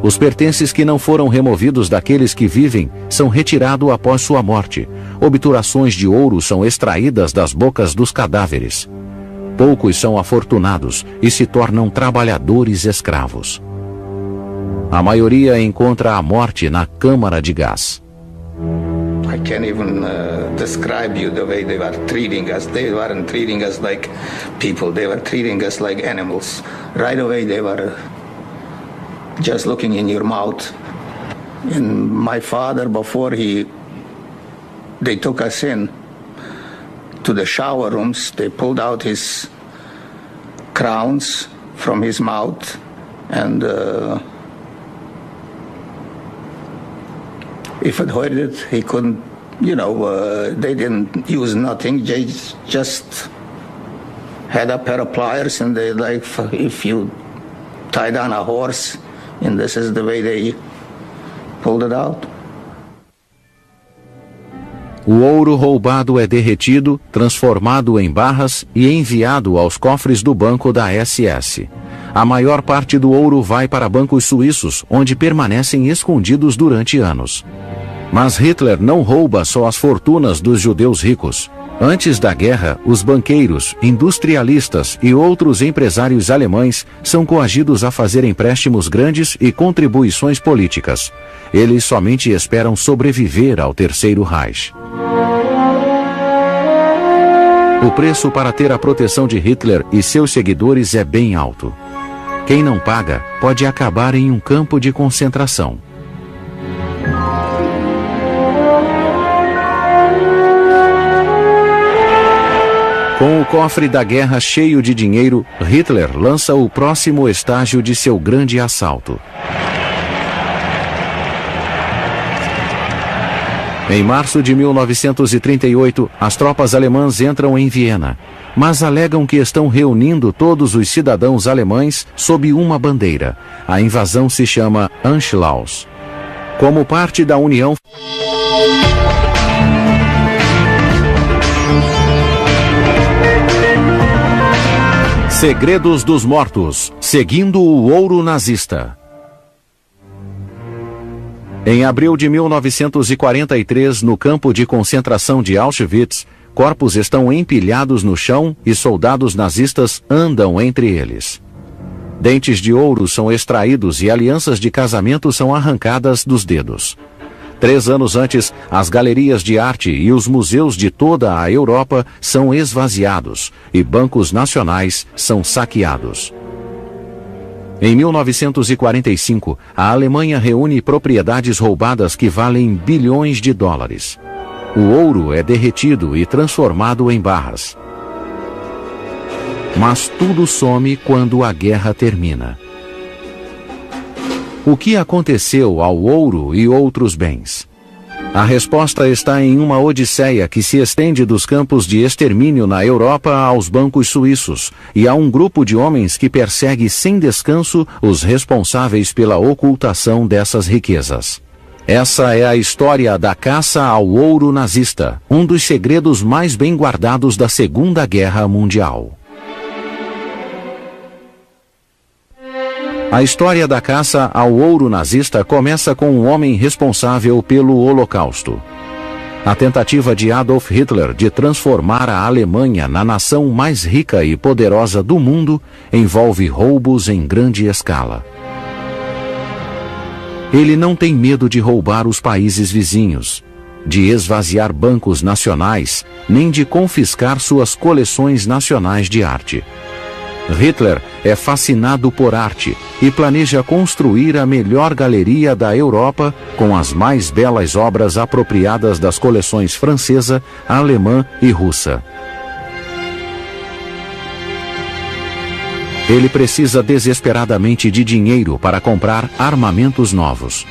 Os pertences que não foram removidos daqueles que vivem são retirados após sua morte. Obturações de ouro são extraídas das bocas dos cadáveres. Poucos são afortunados e se tornam trabalhadores escravos. A maioria encontra a morte na câmara de gás. I can't even describe you the way they were treating us. They weren't treating us like people. They were treating us like animals. Right away they were just looking in your mouth. And my father, before they took us in to the shower rooms, they pulled out his crowns from his mouth and if it hurted, he couldn't, they didn't use nothing. They just had a pair of pliers and they if you tie down a horse, and this is the way they pulled it out. O ouro roubado é derretido, transformado em barras e enviado aos cofres do banco da SS. A maior parte do ouro vai para bancos suíços, onde permanecem escondidos durante anos. Mas Hitler não rouba só as fortunas dos judeus ricos. Antes da guerra, os banqueiros, industrialistas e outros empresários alemães são coagidos a fazer empréstimos grandes e contribuições políticas. Eles somente esperam sobreviver ao Terceiro Reich. O preço para ter a proteção de Hitler e seus seguidores é bem alto. Quem não paga pode acabar em um campo de concentração. Com o cofre da guerra cheio de dinheiro, Hitler lança o próximo estágio de seu grande assalto. Em março de 1938, as tropas alemãs entram em Viena, mas alegam que estão reunindo todos os cidadãos alemães sob uma bandeira. A invasão se chama Anschluss. Como parte da União... Segredos dos Mortos, seguindo o ouro nazista. Em abril de 1943, no campo de concentração de Auschwitz, corpos estão empilhados no chão e soldados nazistas andam entre eles. Dentes de ouro são extraídos e alianças de casamento são arrancadas dos dedos. 3 anos antes, as galerias de arte e os museus de toda a Europa são esvaziados e bancos nacionais são saqueados. Em 1945, a Alemanha reúne propriedades roubadas que valem bilhões de dólares. O ouro é derretido e transformado em barras. Mas tudo some quando a guerra termina. O que aconteceu ao ouro e outros bens? A resposta está em uma odisseia que se estende dos campos de extermínio na Europa aos bancos suíços, e há um grupo de homens que persegue sem descanso os responsáveis pela ocultação dessas riquezas. Essa é a história da caça ao ouro nazista, um dos segredos mais bem guardados da Segunda Guerra Mundial. A história da caça ao ouro nazista começa com um homem responsável pelo Holocausto. A tentativa de Adolf Hitler de transformar a Alemanha na nação mais rica e poderosa do mundo envolve roubos em grande escala. Ele não tem medo de roubar os países vizinhos, de esvaziar bancos nacionais, nem de confiscar suas coleções nacionais de arte. Hitler é fascinado por arte e planeja construir a melhor galeria da Europa com as mais belas obras apropriadas das coleções francesa, alemã e russa. Ele precisa desesperadamente de dinheiro para comprar armamentos novos.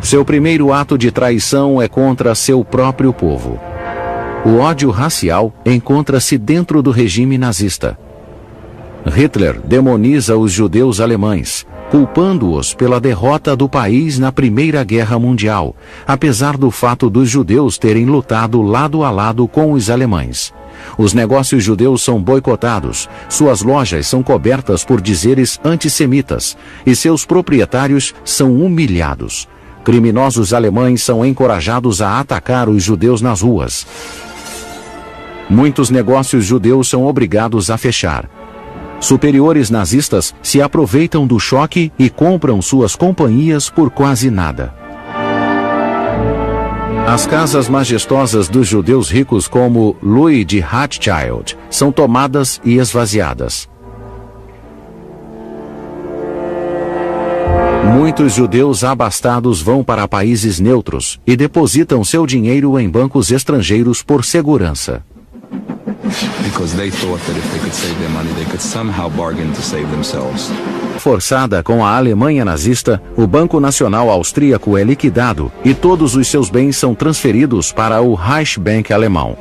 Seu primeiro ato de traição é contra seu próprio povo. O ódio racial encontra-se dentro do regime nazista. Hitler demoniza os judeus alemães, culpando-os pela derrota do país na Primeira Guerra Mundial, apesar do fato dos judeus terem lutado lado a lado com os alemães. Os negócios judeus são boicotados, suas lojas são cobertas por dizeres antissemitas e seus proprietários são humilhados. Criminosos alemães são encorajados a atacar os judeus nas ruas. Muitos negócios judeus são obrigados a fechar. Superiores nazistas se aproveitam do choque e compram suas companhias por quase nada. As casas majestosas dos judeus ricos como Louis de Rothschild são tomadas e esvaziadas. Muitos judeus abastados vão para países neutros e depositam seu dinheiro em bancos estrangeiros por segurança. Because they thought that if they could save their money, they could somehow bargain to save themselves. Forçada com a Alemanha nazista, o Banco Nacional Austríaco é liquidado e todos os seus bens são transferidos para o Reichsbank alemão.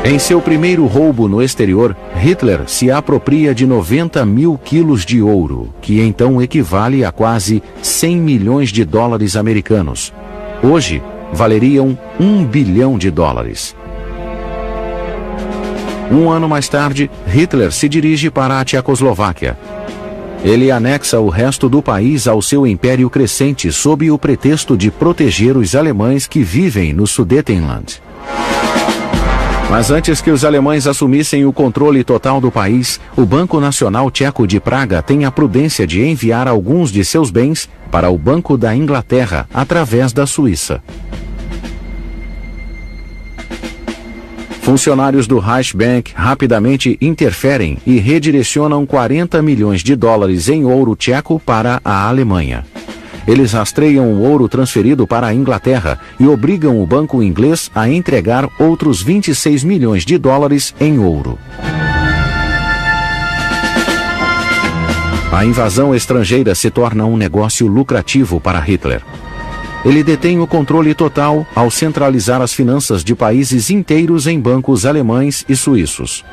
Em seu primeiro roubo no exterior, Hitler se apropria de 90 mil quilos de ouro, que então equivale a quase 100 milhões de dólares americanos. Hoje, valeriam $1 bilhão. Um ano mais tarde, Hitler se dirige para a Tchecoslováquia. Ele anexa o resto do país ao seu império crescente sob o pretexto de proteger os alemães que vivem no Sudetenland. Mas antes que os alemães assumissem o controle total do país, o Banco Nacional Tcheco de Praga tem a prudência de enviar alguns de seus bens para o Banco da Inglaterra através da Suíça. Funcionários do Reichsbank rapidamente interferem e redirecionam 40 milhões de dólares em ouro tcheco para a Alemanha. Eles rastreiam o ouro transferido para a Inglaterra e obrigam o banco inglês a entregar outros 26 milhões de dólares em ouro. A invasão estrangeira se torna um negócio lucrativo para Hitler. Ele detém o controle total ao centralizar as finanças de países inteiros em bancos alemães e suíços.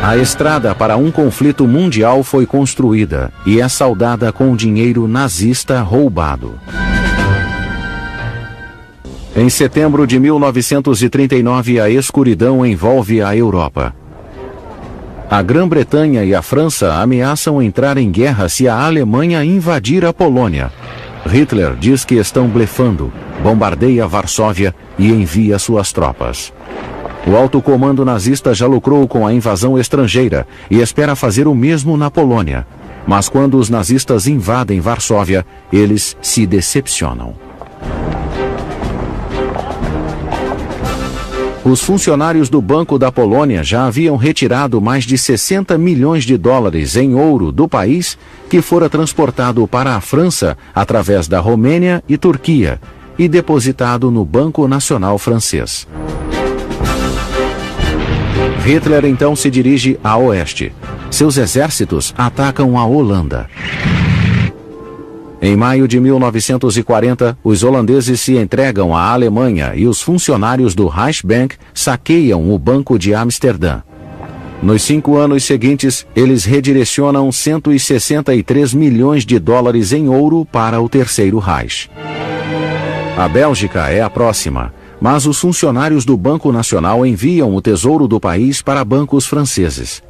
A estrada para um conflito mundial foi construída e é saldada com dinheiro nazista roubado. Em setembro de 1939, a escuridão envolve a Europa. A Grã-Bretanha e a França ameaçam entrar em guerra se a Alemanha invadir a Polônia. Hitler diz que estão blefando, bombardeia Varsóvia e envia suas tropas. O alto comando nazista já lucrou com a invasão estrangeira e espera fazer o mesmo na Polônia. Mas quando os nazistas invadem Varsóvia, eles se decepcionam. Os funcionários do Banco da Polônia já haviam retirado mais de 60 milhões de dólares em ouro do país, que fora transportado para a França através da Romênia e Turquia e depositado no Banco Nacional Francês. Hitler então se dirige a oeste. Seus exércitos atacam a Holanda. Em maio de 1940, os holandeses se entregam à Alemanha e os funcionários do Reichsbank saqueiam o Banco de Amsterdã. Nos 5 anos seguintes, eles redirecionam 163 milhões de dólares em ouro para o Terceiro Reich. A Bélgica é a próxima, mas os funcionários do Banco Nacional enviam o tesouro do país para bancos franceses.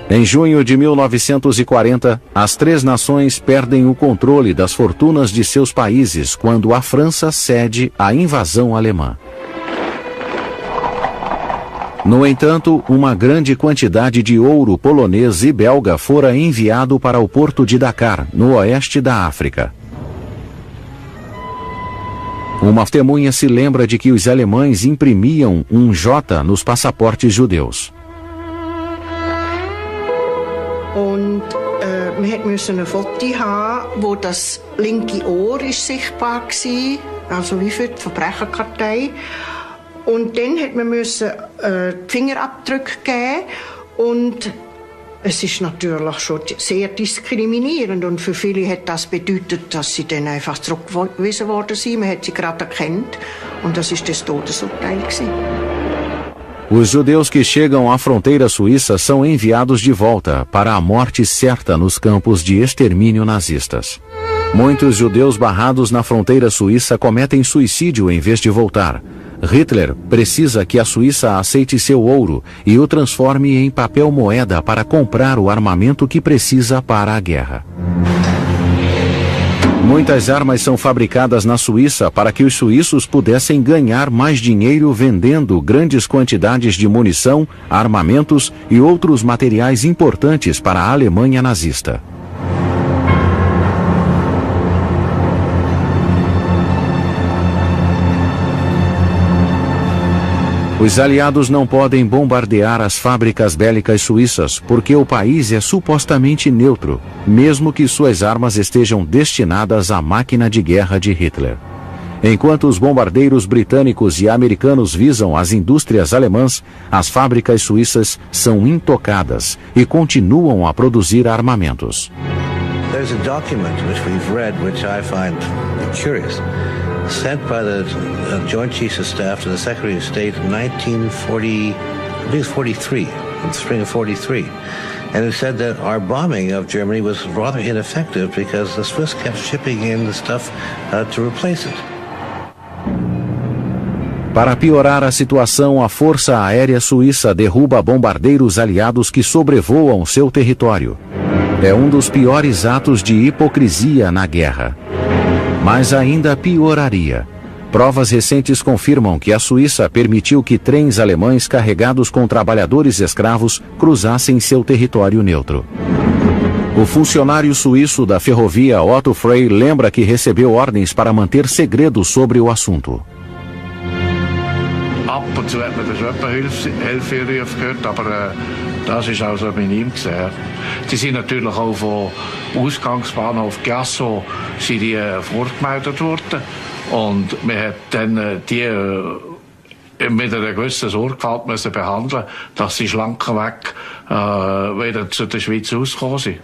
Em junho de 1940, as 3 nações perdem o controle das fortunas de seus países quando a França cede à invasão alemã. No entanto, uma grande quantidade de ouro polonês e belga fora enviado para o porto de Dakar, no oeste da África. Uma testemunha se lembra de que os alemães imprimiam um J nos passaportes judeus. Und wir mussten ein Foto haben, wo das linke Ohr ist sichtbar war, also wie für die Verbrecherkartei. Und dann hat man müssen Fingerabdrücke geben und es ist natürlich schon sehr diskriminierend und für viele hat das bedeutet, dass sie dann einfach zurückgewiesen worden sind. Man hat sie gerade erkannt und das ist das Todesurteil gewesen. Os judeus que chegam à fronteira suíça são enviados de volta para a morte certa nos campos de extermínio nazistas. Muitos judeus barrados na fronteira suíça cometem suicídio em vez de voltar. Hitler precisa que a Suíça aceite seu ouro e o transforme em papel moeda para comprar o armamento que precisa para a guerra. Muitas armas são fabricadas na Suíça para que os suíços pudessem ganhar mais dinheiro vendendo grandes quantidades de munição, armamentos e outros materiais importantes para a Alemanha nazista. Os aliados não podem bombardear as fábricas bélicas suíças porque o país é supostamente neutro, mesmo que suas armas estejam destinadas à máquina de guerra de Hitler. Enquanto os bombardeiros britânicos e americanos visam as indústrias alemãs, as fábricas suíças são intocadas e continuam a produzir armamentos. There's a document which we've read, which I find curious, sent by the Joint Chiefs of Staff to the Secretary of State in 1940, I believe 43, in the spring of 43. And it said that our bombing of Germany was rather ineffective because the Swiss kept shipping in the stuff to replace it. Para piorar a situação, a Força Aérea Suíça derruba bombardeiros aliados que sobrevoam seu território. É um dos piores atos de hipocrisia na guerra. Mas ainda pioraria. Provas recentes confirmam que a Suíça permitiu que trens alemães carregados com trabalhadores escravos cruzassem seu território neutro. O funcionário suíço da ferrovia Otto Frey lembra que recebeu ordens para manter segredo sobre o assunto. Ab und zu hat man das etwa Hilferufe gehört, aber das ist also minim gesehen. Die sind natürlich auch vom Ausgangsbahnhof Giasso vorgemeldet worden und man hat dann die mit einer gewissen Sorgfalt müssen behandeln, dass sie schlankenweg wieder zu der Schweiz ausgekommen sind.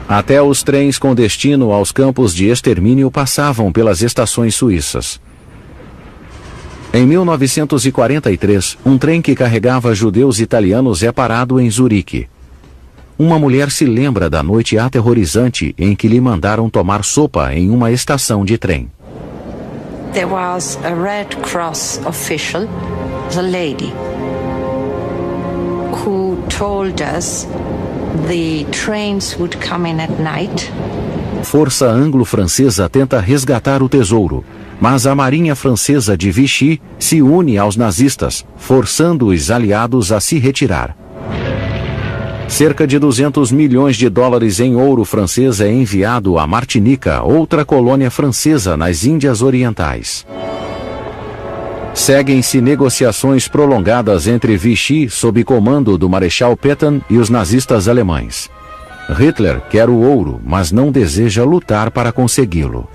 Até os trens com destino aos campos de extermínio passavam pelas estações suíças. Em 1943, um trem que carregava judeus italianos é parado em Zurique. Uma mulher se lembra da noite aterrorizante em que lhe mandaram tomar sopa em uma estação de trem. There was a Red Cross official, the lady, who told us the trains would come in at night. Força anglo-francesa tenta resgatar o tesouro, mas a marinha francesa de Vichy se une aos nazistas, forçando os aliados a se retirar. Cerca de 200 milhões de dólares em ouro francês é enviado a Martinica, outra colônia francesa nas Índias Orientais. Seguem-se negociações prolongadas entre Vichy, sob comando do Marechal Pétain, e os nazistas alemães. Hitler quer o ouro, mas não deseja lutar para consegui-lo.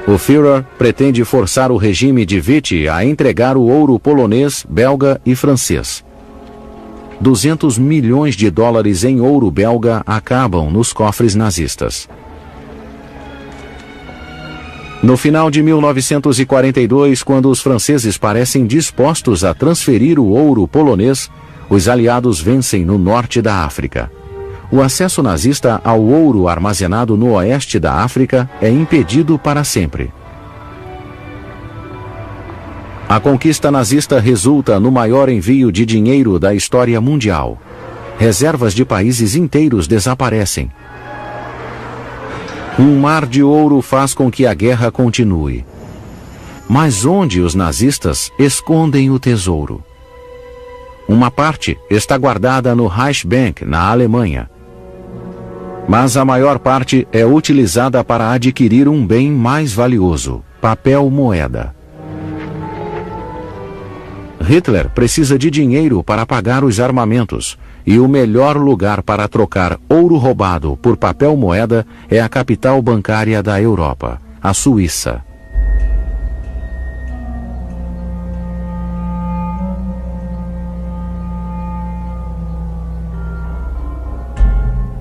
O Führer pretende forçar o regime de Vichy a entregar o ouro polonês, belga e francês. 200 milhões de dólares em ouro belga acabam nos cofres nazistas. No final de 1942, quando os franceses parecem dispostos a transferir o ouro polonês, os aliados vencem no norte da África. O acesso nazista ao ouro armazenado no oeste da África é impedido para sempre. A conquista nazista resulta no maior envio de dinheiro da história mundial. Reservas de países inteiros desaparecem. Um mar de ouro faz com que a guerra continue. Mas onde os nazistas escondem o tesouro? Uma parte está guardada no Reichsbank, na Alemanha. Mas a maior parte é utilizada para adquirir um bem mais valioso, papel moeda. Hitler precisa de dinheiro para pagar os armamentos, e o melhor lugar para trocar ouro roubado por papel moeda é a capital bancária da Europa, a Suíça.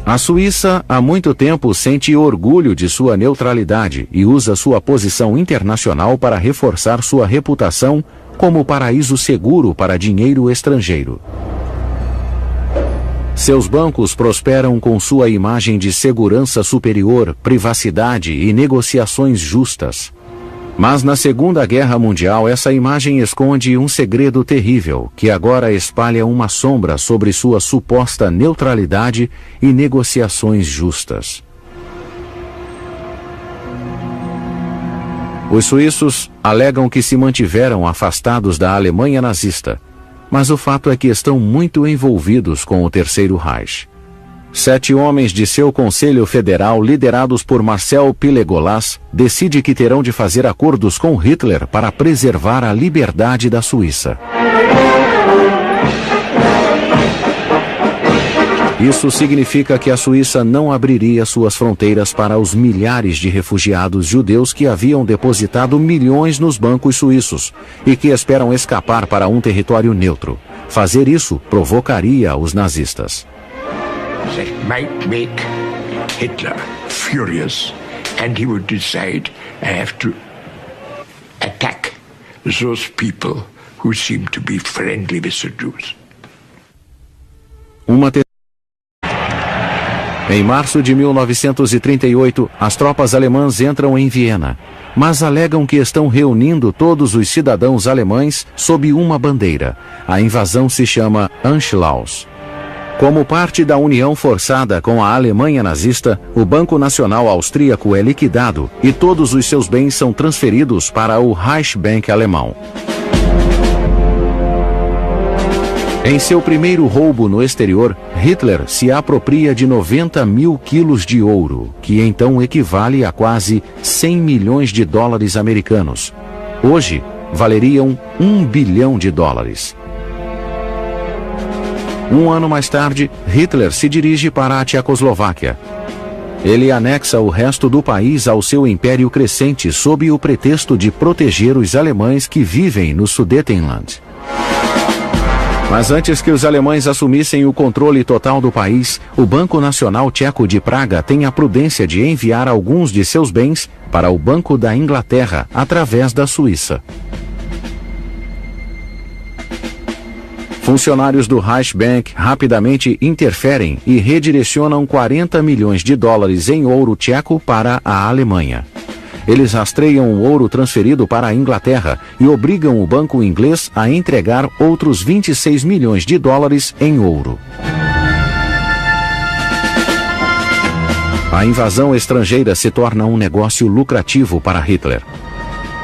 A Suíça, há muito tempo, sente orgulho de sua neutralidade e usa sua posição internacional para reforçar sua reputação como paraíso seguro para dinheiro estrangeiro. Seus bancos prosperam com sua imagem de segurança superior, privacidade e negociações justas. Mas na Segunda Guerra Mundial essa imagem esconde um segredo terrível, que agora espalha uma sombra sobre sua suposta neutralidade e negociações justas. Os suíços alegam que se mantiveram afastados da Alemanha nazista, mas o fato é que estão muito envolvidos com o Terceiro Reich. 7 homens de seu Conselho Federal, liderados por Marcel Pilegolas, decidem que terão de fazer acordos com Hitler para preservar a liberdade da Suíça. Isso significa que a Suíça não abriria suas fronteiras para os milhares de refugiados judeus que haviam depositado milhões nos bancos suíços e que esperam escapar para um território neutro. Fazer isso provocaria os nazistas. That might make Hitler furious, and he would decide, I have to attack those people who seem to be friendly with the Jews. Em março de 1938, as tropas alemãs entram em Viena, mas alegam que estão reunindo todos os cidadãos alemães sob uma bandeira. A invasão se chama Anschluss. Como parte da união forçada com a Alemanha nazista, o Banco Nacional Austríaco é liquidado e todos os seus bens são transferidos para o Reichsbank alemão. Em seu primeiro roubo no exterior, Hitler se apropria de 90 mil quilos de ouro, que então equivale a quase 100 milhões de dólares americanos. Hoje, valeriam $1 bilhão. Um ano mais tarde, Hitler se dirige para a Tchecoslováquia. Ele anexa o resto do país ao seu império crescente sob o pretexto de proteger os alemães que vivem no Sudetenland. Mas antes que os alemães assumissem o controle total do país, o Banco Nacional Tcheco de Praga tem a prudência de enviar alguns de seus bens para o Banco da Inglaterra através da Suíça. Funcionários do Reichsbank rapidamente interferem e redirecionam 40 milhões de dólares em ouro tcheco para a Alemanha. Eles rastreiam o ouro transferido para a Inglaterra e obrigam o banco inglês a entregar outros 26 milhões de dólares em ouro. A invasão estrangeira se torna um negócio lucrativo para Hitler.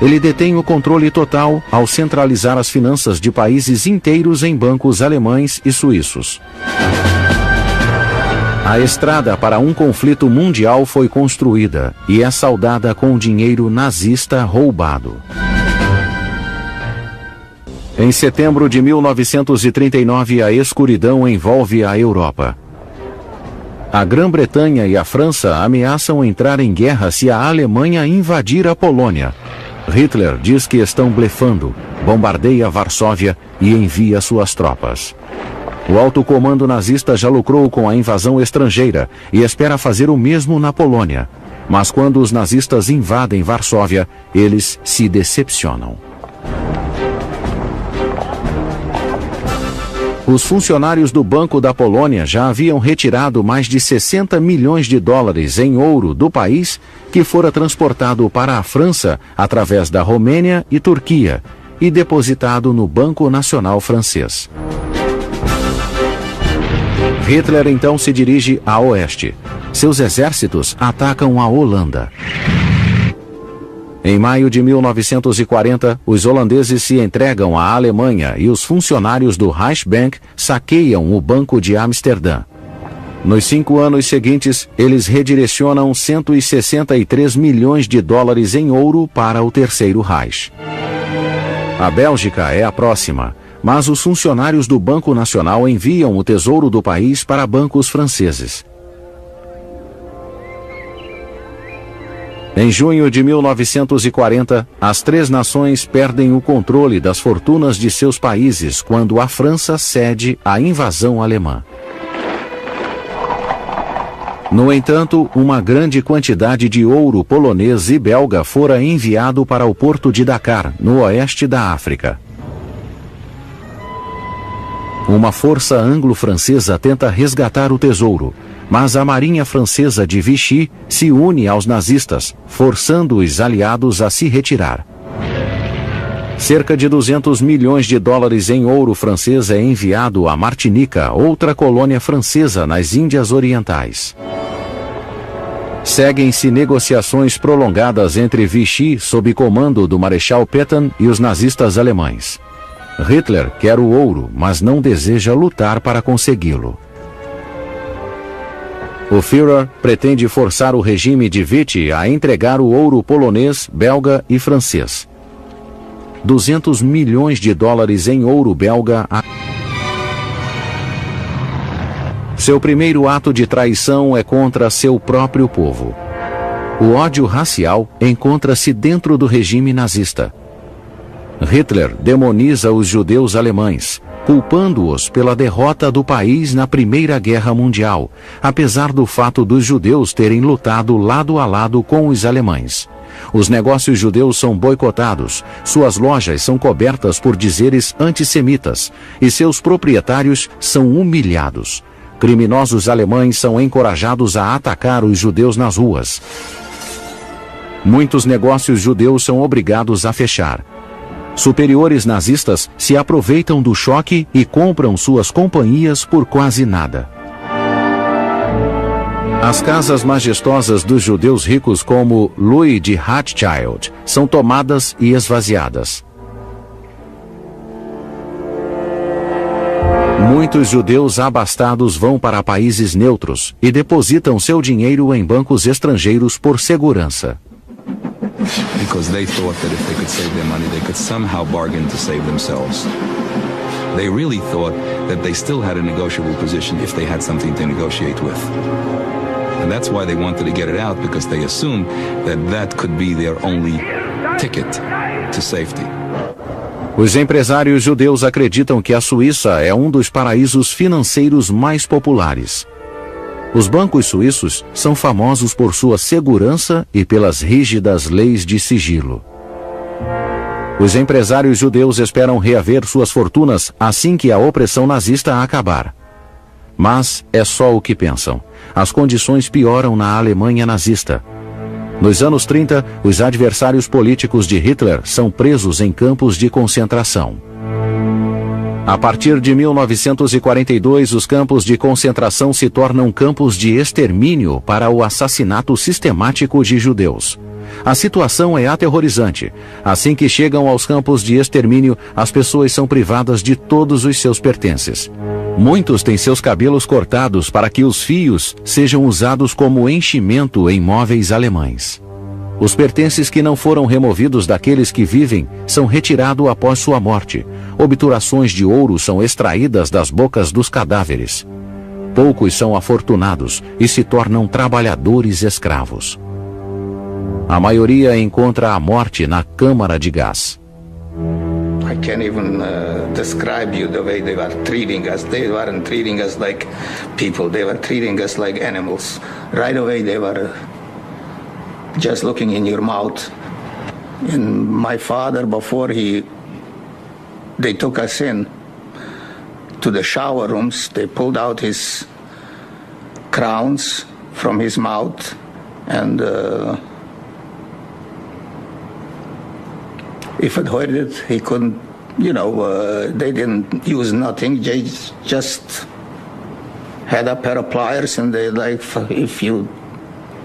Ele detém o controle total ao centralizar as finanças de países inteiros em bancos alemães e suíços. A estrada para um conflito mundial foi construída e é saldada com dinheiro nazista roubado. Em setembro de 1939, a escuridão envolve a Europa. A Grã-Bretanha e a França ameaçam entrar em guerra se a Alemanha invadir a Polônia. Hitler diz que estão blefando, bombardeia Varsóvia e envia suas tropas. O alto comando nazista já lucrou com a invasão estrangeira e espera fazer o mesmo na Polônia. Mas quando os nazistas invadem Varsóvia, eles se decepcionam. Os funcionários do Banco da Polônia já haviam retirado mais de 60 milhões de dólares em ouro do país, que fora transportado para a França através da Romênia e Turquia e depositado no Banco Nacional Francês. Hitler então se dirige a oeste. Seus exércitos atacam a Holanda. Em maio de 1940, os holandeses se entregam à Alemanha e os funcionários do Reichsbank saqueiam o Banco de Amsterdã. Nos 5 anos seguintes, eles redirecionam 163 milhões de dólares em ouro para o Terceiro Reich. A Bélgica é a próxima, mas os funcionários do Banco Nacional enviam o tesouro do país para bancos franceses. Em junho de 1940, as 3 nações perdem o controle das fortunas de seus países quando a França cede à invasão alemã. No entanto, uma grande quantidade de ouro polonês e belga fora enviado para o porto de Dakar, no oeste da África. Uma força anglo-francesa tenta resgatar o tesouro, mas a marinha francesa de Vichy se une aos nazistas, forçando os aliados a se retirar. Cerca de 200 milhões de dólares em ouro francês é enviado a Martinica, outra colônia francesa nas Índias Orientais. Seguem-se negociações prolongadas entre Vichy, sob comando do Marechal Pétain, e os nazistas alemães. Hitler quer o ouro, mas não deseja lutar para consegui-lo. O Führer pretende forçar o regime de Vichy a entregar o ouro polonês, belga e francês. 200 milhões de dólares em ouro belga a... Seu primeiro ato de traição é contra seu próprio povo. O ódio racial encontra-se dentro do regime nazista. Hitler demoniza os judeus alemães, culpando-os pela derrota do país na Primeira Guerra Mundial, apesar do fato dos judeus terem lutado lado a lado com os alemães. Os negócios judeus são boicotados, suas lojas são cobertas por dizeres antissemitas e seus proprietários são humilhados. Criminosos alemães são encorajados a atacar os judeus nas ruas. Muitos negócios judeus são obrigados a fechar. Superiores nazistas se aproveitam do choque e compram suas companhias por quase nada. As casas majestosas dos judeus ricos como Louis de Rothschild são tomadas e esvaziadas. Muitos judeus abastados vão para países neutros e depositam seu dinheiro em bancos estrangeiros por segurança. Because they thought that if they could save their money, they could somehow bargain to save themselves. They really thought that they still had a negotiable position if they had something to negotiate with. And that's why they wanted to get it out, because they assumed that that could be their only ticket to safety. Os empresários judeus acreditam que a Suíça é um dos paraísos financeiros mais populares. Os bancos suíços são famosos por sua segurança e pelas rígidas leis de sigilo. Os empresários judeus esperam reaver suas fortunas assim que a opressão nazista acabar. Mas é só o que pensam. As condições pioram na Alemanha nazista. Nos anos 30, os adversários políticos de Hitler são presos em campos de concentração. A partir de 1942, os campos de concentração se tornam campos de extermínio para o assassinato sistemático de judeus. A situação é aterrorizante. Assim que chegam aos campos de extermínio, as pessoas são privadas de todos os seus pertences. Muitos têm seus cabelos cortados para que os fios sejam usados como enchimento em móveis alemães. Os pertences que não foram removidos daqueles que vivem são retirados após sua morte. Obturações de ouro são extraídas das bocas dos cadáveres. Poucos são afortunados e se tornam trabalhadores escravos. A maioria encontra a morte na câmara de gás. I can't even describe you the way they were treating us. They weren't treating us like people. They were treating us like animals. Right away they were just looking in your mouth. And my father, before they took us in to the shower rooms, they pulled out his crowns from his mouth and if it hurted, he couldn't, they didn't use nothing. They just had a pair of pliers and they, like, if you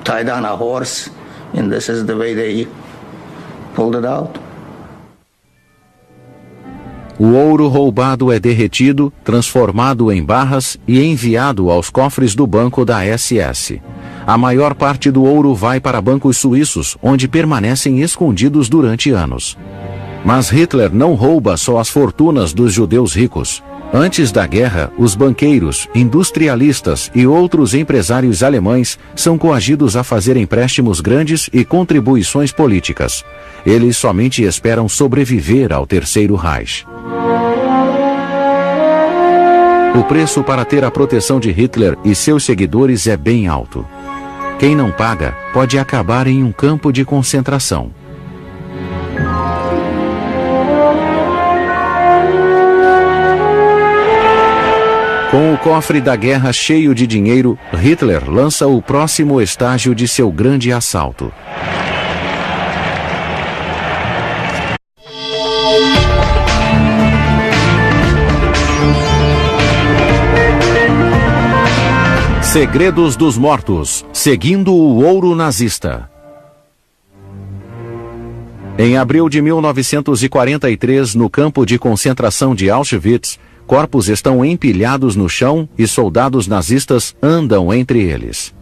tie down a horse, and this is the way they pulled it out. O ouro roubado é derretido, transformado em barras e enviado aos cofres do banco da SS. A maior parte do ouro vai para bancos suíços, onde permanecem escondidos durante anos. Mas Hitler não rouba só as fortunas dos judeus ricos. Antes da guerra, os banqueiros, industrialistas e outros empresários alemães são coagidos a fazer empréstimos grandes e contribuições políticas. Eles somente esperam sobreviver ao Terceiro Reich. O preço para ter a proteção de Hitler e seus seguidores é bem alto. Quem não paga pode acabar em um campo de concentração. Com o cofre da guerra cheio de dinheiro, Hitler lança o próximo estágio de seu grande assalto. Segredos dos Mortos, seguindo o ouro nazista. Em abril de 1943, no campo de concentração de Auschwitz, corpos estão empilhados no chão e soldados nazistas andam entre eles.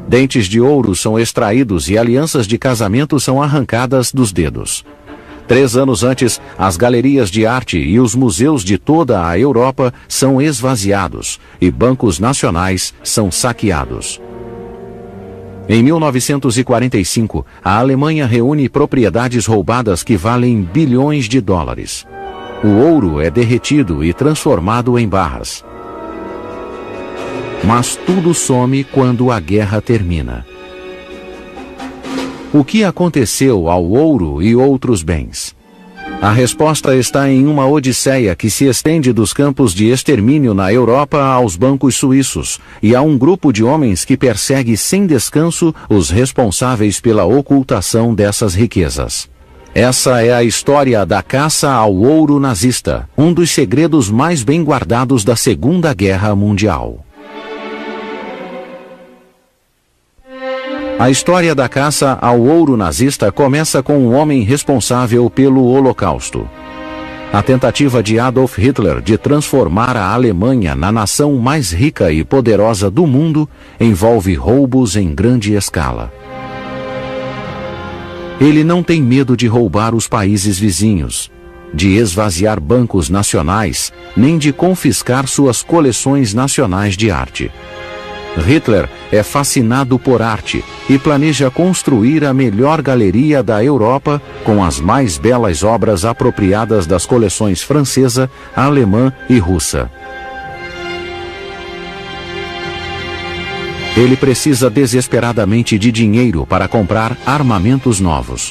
Dentes de ouro são extraídos e alianças de casamento são arrancadas dos dedos. 3 anos antes, as galerias de arte e os museus de toda a Europa são esvaziados e bancos nacionais são saqueados. Em 1945, a Alemanha reúne propriedades roubadas que valem bilhões de dólares. O ouro é derretido e transformado em barras. Mas tudo some quando a guerra termina. O que aconteceu ao ouro e outros bens? A resposta está em uma odisseia que se estende dos campos de extermínio na Europa aos bancos suíços, e a um grupo de homens que persegue sem descanso os responsáveis pela ocultação dessas riquezas. Essa é a história da caça ao ouro nazista, um dos segredos mais bem guardados da Segunda Guerra Mundial. A história da caça ao ouro nazista começa com um homem responsável pelo Holocausto. A tentativa de Adolf Hitler de transformar a Alemanha na nação mais rica e poderosa do mundo envolve roubos em grande escala. Ele não tem medo de roubar os países vizinhos, de esvaziar bancos nacionais, nem de confiscar suas coleções nacionais de arte. Hitler é fascinado por arte e planeja construir a melhor galeria da Europa com as mais belas obras apropriadas das coleções francesa, alemã e russa. Ele precisa desesperadamente de dinheiro para comprar armamentos novos.